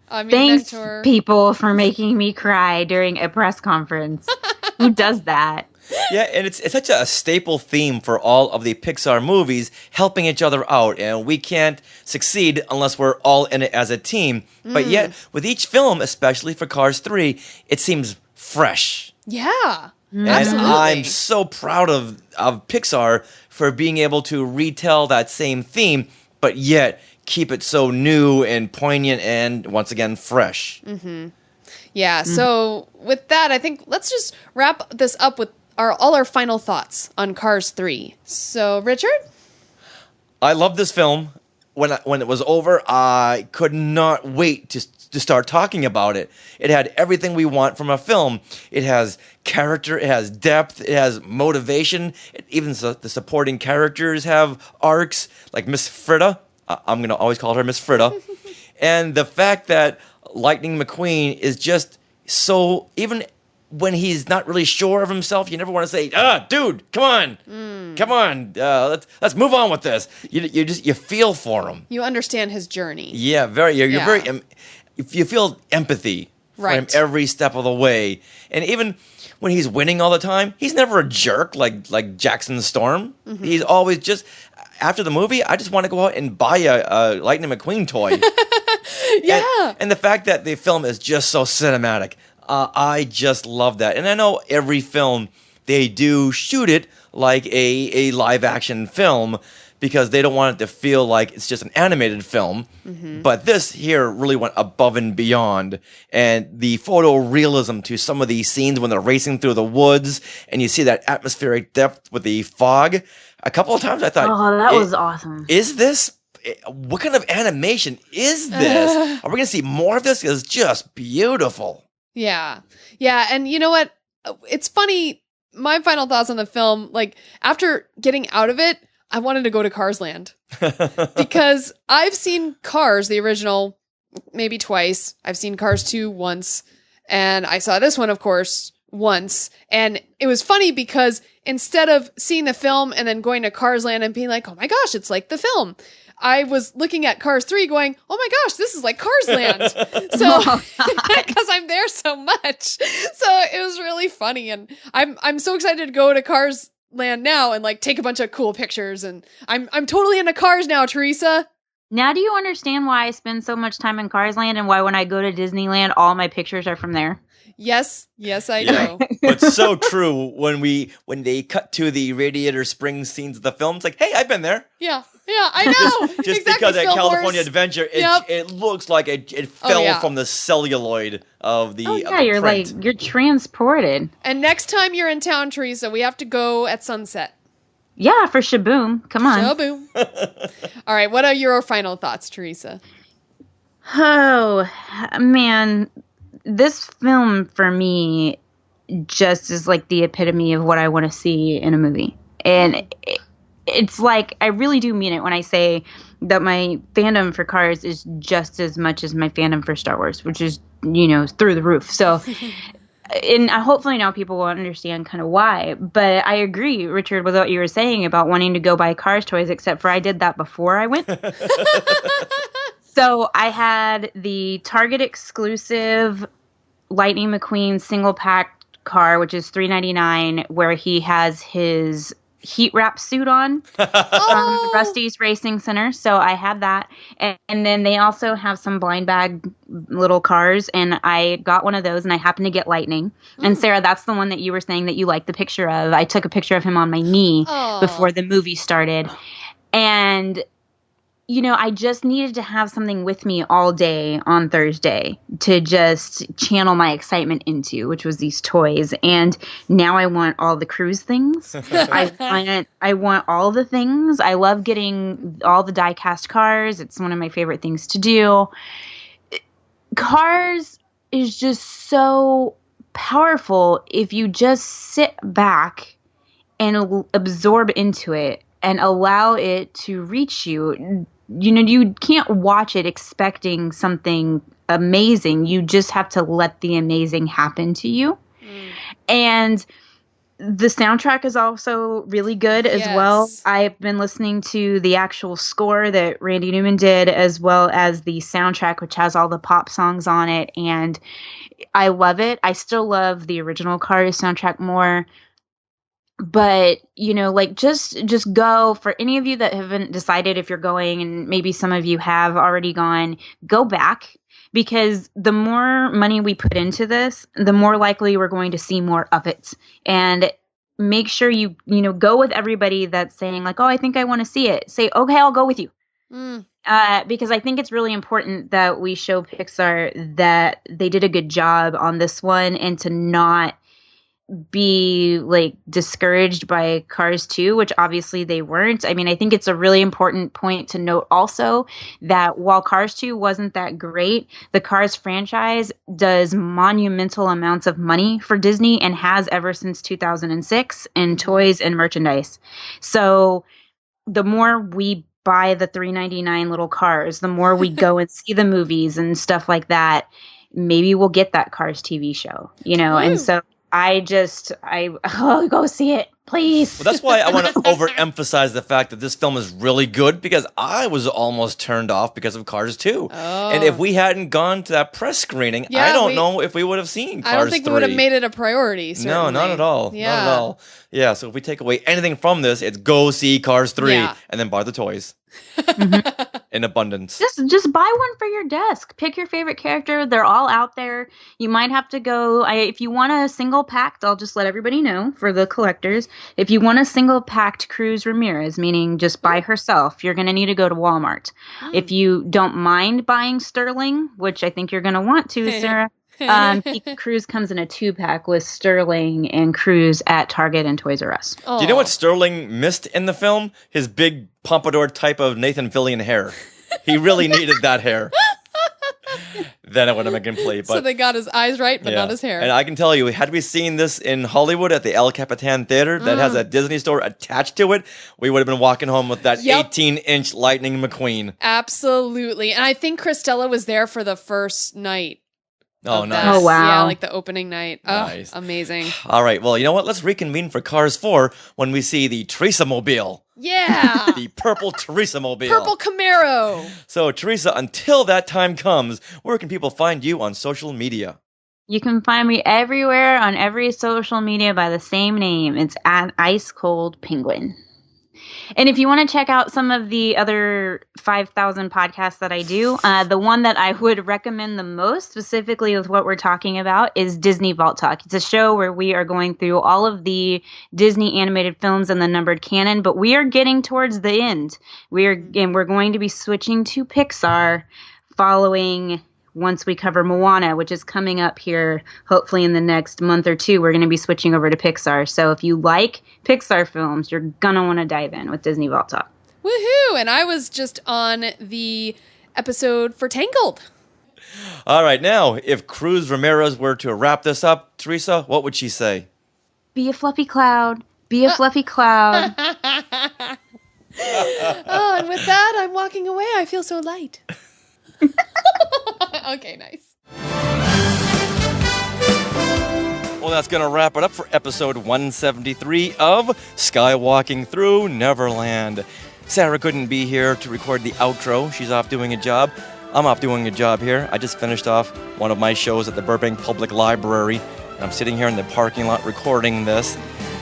Thanks, mentor. people, for making me cry during a press conference. Who does that? Yeah, and it's such a staple theme for all of the Pixar movies, helping each other out, and we can't succeed unless we're all in it as a team. But yet, with each film, especially for Cars 3, it seems fresh. Yeah. And Absolutely. I'm so proud of Pixar for being able to retell that same theme, but yet keep it so new and poignant and, once again, fresh. Mm-hmm. Yeah, so with that, I think let's just wrap this up with all our final thoughts on Cars 3. So, Richard? I love this film. When it was over, I could not wait to start talking about it. It had everything we want from a film. It has character, it has depth, it has motivation. Even the supporting characters have arcs, like Miss Fritta. I'm going to always call her Miss Fritta. And the fact that Lightning McQueen is just so, even when he's not really sure of himself, you never want to say, dude, come on, let's move on with this. You feel for him. You understand his journey. Yeah, you're very, you feel empathy for him every step of the way. And even when he's winning all the time, he's never a jerk like Jackson Storm. Mm-hmm. He's always just, after the movie, I just want to go out and buy a Lightning McQueen toy. Yeah. And the fact that the film is just so cinematic, I just love that. And I know every film, they do shoot it like a live-action film because they don't want it to feel like it's just an animated film. Mm-hmm. But this here really went above and beyond. And the photorealism to some of these scenes when they're racing through the woods and you see that atmospheric depth with the fog. A couple of times I thought, oh, that was awesome. Is this... What kind of animation is this? Are we going to see more of this? It's just beautiful. Yeah. Yeah. And you know what? It's funny. My final thoughts on the film, like after getting out of it, I wanted to go to Cars Land because I've seen Cars, the original, maybe twice. I've seen Cars 2 once. And I saw this one, of course, once. And it was funny because instead of seeing the film and then going to Cars Land and being like, oh my gosh, it's like the film, I was looking at Cars 3 going, oh my gosh, this is like Cars Land. So, because I'm there so much. So it was really funny. And I'm so excited to go to Cars Land now and like take a bunch of cool pictures. And I'm totally into cars now, Teresa. Now do you understand why I spend so much time in Cars Land and why when I go to Disneyland, all my pictures are from there? Yes, I do. But so true when they cut to the Radiator Springs scenes of the film. It's like, hey, I've been there. Yeah, I know. Just exactly, because at California Wars. Adventure, it looks like it fell from the celluloid of the. You're print. you're transported. And next time you're in town, Teresa, we have to go at sunset. Yeah, for Shaboom. Come on. Shaboom. All right, what are your final thoughts, Teresa? Oh, man. This film, for me, just is like the epitome of what I want to see in a movie. And it's like, I really do mean it when I say that my fandom for Cars is just as much as my fandom for Star Wars, which is, through the roof. So, and hopefully now people will understand kind of why. But I agree, Richard, with what you were saying about wanting to go buy Cars toys, except for I did that before I went. So I had the Target exclusive Lightning McQueen single pack car, which is $3.99, where he has his heat wrap suit on from Rusty's Racing Center. So I had that. And then they also have some blind bag little cars, and I got one of those, and I happened to get Lightning. And Sarah, that's the one that you were saying that you liked the picture of. I took a picture of him on my knee before the movie started. And I just needed to have something with me all day on Thursday to just channel my excitement into, which was these toys. And now I want all the Cruz things. I want all the things. I love getting all the die-cast cars. It's one of my favorite things to do. Cars is just so powerful if you just sit back and absorb into it and allow it to reach you. You can't watch it expecting something amazing. You just have to let the amazing happen to you. And the soundtrack is also really good as well. I've been listening to the actual score that Randy Newman did, as well as the soundtrack, which has all the pop songs on it, and I love it. I still love the original Cars soundtrack more. But, you know, like just go. For any of you that haven't decided if you're going, and maybe some of you have already gone, go back. Because the more money we put into this, the more likely we're going to see more of it. And make sure you go with everybody that's saying like, oh, I think I want to see it. Say, okay, I'll go with you. Because I think it's really important that we show Pixar that they did a good job on this one, and to not be like discouraged by Cars 2, which obviously they weren't. I mean, I think it's a really important point to note also that while Cars 2 wasn't that great, the Cars franchise does monumental amounts of money for Disney, and has ever since 2006 in toys and merchandise. So the more we buy the $3.99 little cars, the more we go and see the movies and stuff like that, maybe we'll get that Cars TV show, you know. And so go see it, please. Well, that's why I want to overemphasize the fact that this film is really good, because I was almost turned off because of Cars 2. Oh. And if we hadn't gone to that press screening, I don't know if we would have seen Cars 3. I don't think we would have made it a priority, certainly. No, not at all. Yeah. Not at all. Yeah, so if we take away anything from this, it's go see Cars 3 and then buy the toys. In abundance. Just buy one for your desk. Pick your favorite character. They're all out there. You might have to go. If you want a single packed, I'll just let everybody know for the collectors. If you want a single packed Cruz Ramirez, meaning just by herself, you're going to need to go to Walmart. If you don't mind buying Sterling, which I think you're going to want to, Sarah, Cruz comes in a 2-pack with Sterling and Cruz at Target and Toys R Us. Do you know what Sterling missed in the film? His big pompadour type of Nathan Fillion hair. He really needed that hair. Then it would have been complete. But, so they got his eyes right, but not his hair. And I can tell you, had we seen this in Hollywood at the El Capitan Theater that has a Disney store attached to it, we would have been walking home with that 18-inch Lightning McQueen. Absolutely. And I think Cristela was there for the first night. Oh, nice. Oh, wow. Yeah, like the opening night. Nice. Oh, amazing. All right. Well, you know what? Let's reconvene for Cars 4 when we see the Teresa Mobile. Yeah. The purple Teresa Mobile. Purple Camaro. So, Teresa, until that time comes, where can people find you on social media? You can find me everywhere on every social media by the same name. It's at Ice Cold Penguin. And if you want to check out some of the other 5,000 podcasts that I do, the one that I would recommend the most, specifically with what we're talking about, is Disney Vault Talk. It's a show where we are going through all of the Disney animated films in the numbered canon, but we are getting towards the end. We're going to be switching to Pixar following once we cover Moana, which is coming up here, hopefully in the next month or two. We're going to be switching over to Pixar. So if you like Pixar films, you're going to want to dive in with Disney Vault Talk. Woohoo! And I was just on the episode for Tangled. All right, now, if Cruz Ramirez were to wrap this up, Teresa, what would she say? Be a fluffy cloud. Be a fluffy cloud. Oh, and with that, I'm walking away. I feel so light. Okay, nice. Well, that's going to wrap it up for episode 173 of Skywalking Through Neverland. Sarah couldn't be here to record the outro. She's off doing a job. I'm off doing a job here. I just finished off one of my shows at the Burbank Public Library, and I'm sitting here in the parking lot recording this.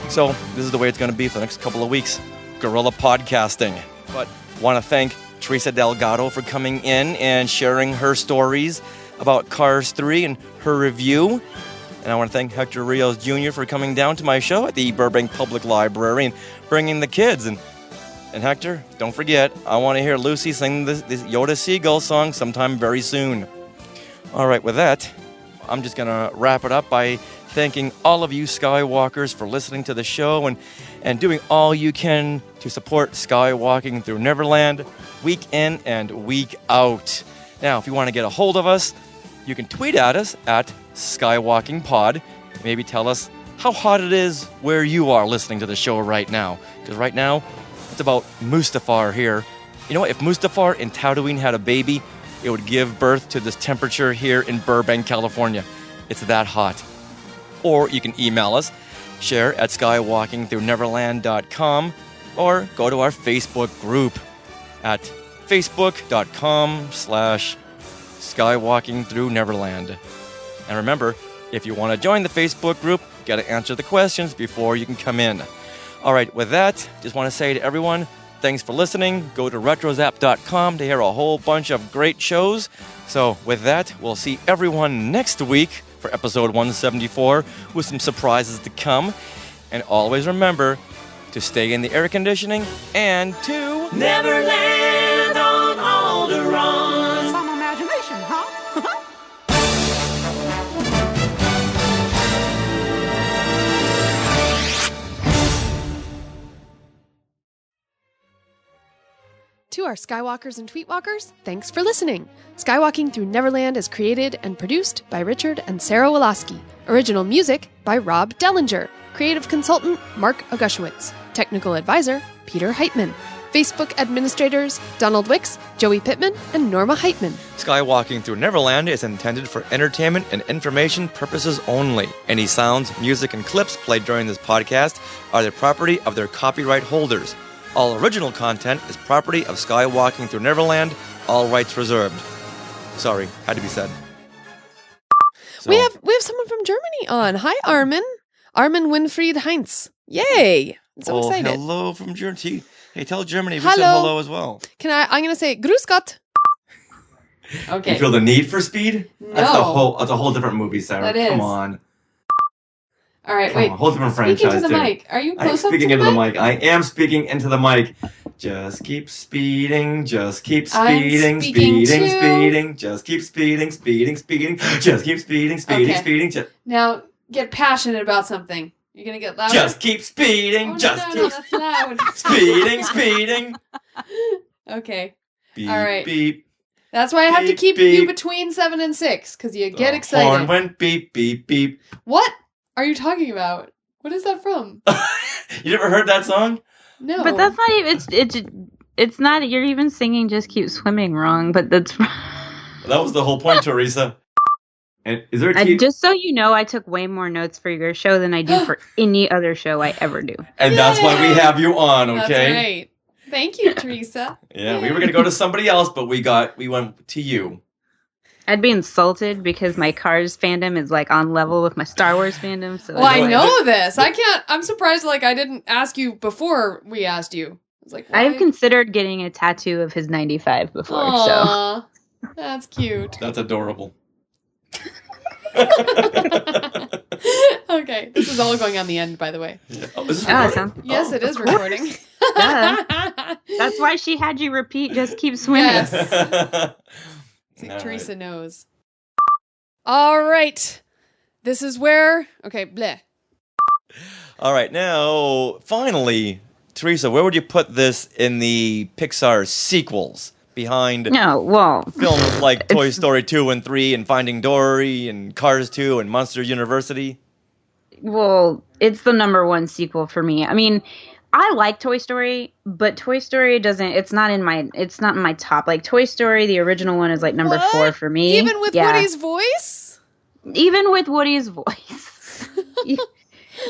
So this is the way it's going to be for the next couple of weeks. Guerrilla podcasting. But want to thank Teresa Delgado for coming in and sharing her stories about Cars 3 and her review. And I want to thank Hector Rios Jr. for coming down to my show at the Burbank Public Library and bringing the kids. And Hector, don't forget, I want to hear Lucy sing this Yoda Seagull song sometime very soon. All right, with that, I'm just going to wrap it up by thanking all of you Skywalkers for listening to the show and doing all you can to support Skywalking Through Neverland week in and week out. Now, if you want to get a hold of us, you can tweet at us at SkywalkingPod. Maybe tell us how hot it is where you are listening to the show right now. Because right now, it's about Mustafar here. You know what? If Mustafar in Tatooine had a baby, it would give birth to this temperature here in Burbank, California. It's that hot. Or you can email us share at skywalkingthroughneverland.com, or go to our Facebook group at facebook.com/skywalkingthroughneverland. And remember, if you want to join the Facebook group, you got to answer the questions before you can come in. All right, with that, just want to say to everyone, thanks for listening. Go to retrozap.com to hear a whole bunch of great shows. So with that, we'll see everyone next week for episode 174 with some surprises to come. And always remember to stay in the air conditioning and to Neverland on Alderaan. Some imagination, huh? To our Skywalkers and Tweetwalkers, thanks for listening. Skywalking Through Neverland is created and produced by Richard and Sarah Woloski. Original music by Rob Dellinger. Creative consultant Mark Augushowitz. Technical advisor Peter Heitman. Facebook administrators Donald Wicks, Joey Pittman, and Norma Heitman. Skywalking Through Neverland is intended for entertainment and information purposes only. Any sounds, music, and clips played during this podcast are the property of their copyright holders. All original content is property of Skywalking Through Neverland, all rights reserved. Sorry, had to be said. So, We have someone from Germany on. Hi, Armin. Armin Winfried Heinz. Yay! I'm so excited. Hello from Germany. Hey, tell Germany we Hello. said hello as well. I'm going to say Grüß Gott. Okay. You feel the need for speed? No. That's a whole different movie, Sarah. That is. Come on. All right, Come wait. on, whole different Speak franchise. into the too. mic. Are you I'm close up speaking to into the the mic? mic. I am speaking into the mic. Just keep speeding. Just keep I'm speeding. speaking Speeding. too. Speeding. Just keep speeding. Speeding. Speeding. Just keep speeding. Speeding. Okay. Speeding. Now, get passionate about something. You're going to get louder? Just keep speeding. Oh, just no, keep that's loud. speeding. Speeding. Okay. Beep, All right. beep. That's why I have to Beep, keep beep. you between 7 and 6, because you get The excited. horn went beep, beep, beep. What are you talking about? What is that from? You never heard that song? No. But that's not even. It's not. You're even singing "Just Keep Swimming" wrong. But that's. That was the whole point, Teresa. And is there a Just so you know, I took way more notes for your show than I do for any other show I ever do. And that's why we have you on, okay? That's right. Thank you, Teresa. Yeah, we were gonna go to somebody else, but we went to you. I'd be insulted because my Cars fandom is like on level with my Star Wars fandom. So Well, I know this. I can't. I'm surprised. Like, I didn't ask you before we asked you. It's like, why? I've considered getting a tattoo of his 95 before. Aw, that's cute. That's adorable. Okay, this is all going on the end, by the way. Yeah. Oh, is this recording? Yes, it is recording. That's why she had you repeat. Just keep swimming. Yes. See, All Teresa knows. All right. This is where. Okay, bleh. All right, now finally, Teresa, where would you put this in the Pixar sequels behind? No, well, films like Toy Story 2 and 3 and Finding Dory and Cars 2 and Monster University. Well, it's the #1 sequel for me. I mean, I like Toy Story, but Toy Story doesn't. It's not in my top. Like Toy Story, the original one is like number 4 for me. Even with Woody's voice? Even with Woody's voice.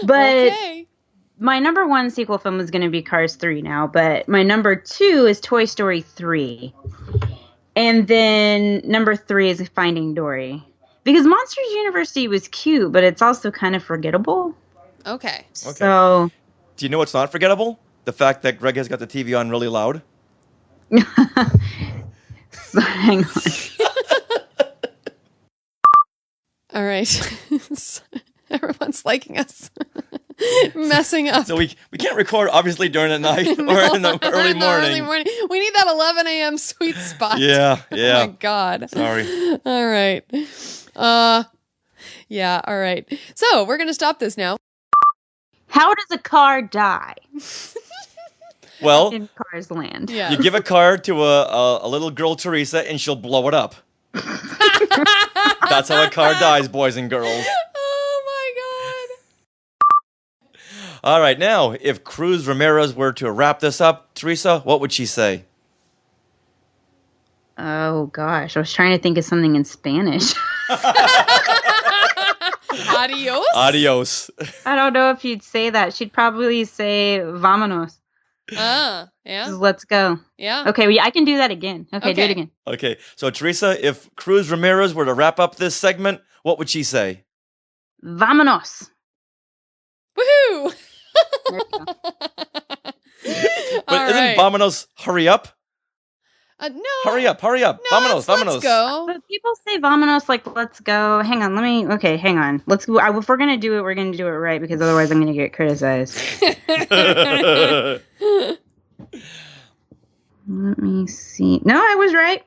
But my #1 sequel film is going to be Cars 3 now. But my #2 is Toy Story 3, and then #3 is Finding Dory. Because Monsters University was cute, but it's also kind of forgettable. Okay. So, do you know what's not forgettable? The fact that Greg has got the TV on really loud. So hang on. All right. Everyone's liking us. Messing up. So we can't record obviously during the night or in the early morning. We need that 11 a.m. sweet spot. Yeah. Oh my God. Sorry. All right. Yeah, all right. So we're going to stop this now. How does a car die? Well, in Cars Land. Yeah. You give a car to a little girl, Teresa, and she'll blow it up. That's how a car dies, boys and girls. Oh my God. All right, now, if Cruz Ramirez were to wrap this up, Teresa, what would she say? Oh gosh, I was trying to think of something in Spanish. Adios. Adios. I don't know if you'd say that. She'd probably say "Vámonos." Yeah. Let's go. Yeah. Okay, I can do that again. Okay, do it again. Okay, so Teresa, if Cruz Ramirez were to wrap up this segment, what would she say? Vámonos. Woohoo! But isn't vámonos hurry up? No. Hurry up. No, Vámonos. Let's go. But people say vámonos like let's go. Hang on, hang on. Let's go. If we're gonna do it, we're gonna do it right because otherwise I'm gonna get criticized. Let me see. No, I was right.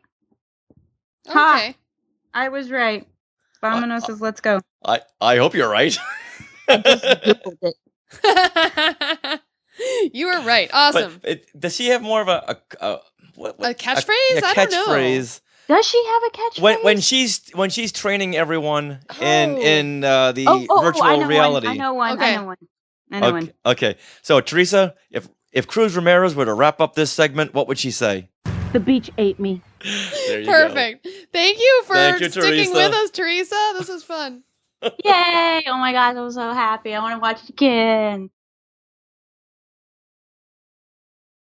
Okay. Ha! I was right. Vámonos is let's go. I hope you're right. Googled it. You were right. Awesome. But does she have more of a catchphrase? I don't know. Catchphrase. Does she have a catchphrase? When she's training everyone in the virtual I know reality? One. I know one. Okay. I know one. Okay. So Teresa, if Cruz Ramirez were to wrap up this segment, what would she say? The beach ate me. There you Perfect. Thank you for sticking Teresa. with us, Teresa. This was fun. Yay! Oh my gosh, I'm so happy. I want to watch it again.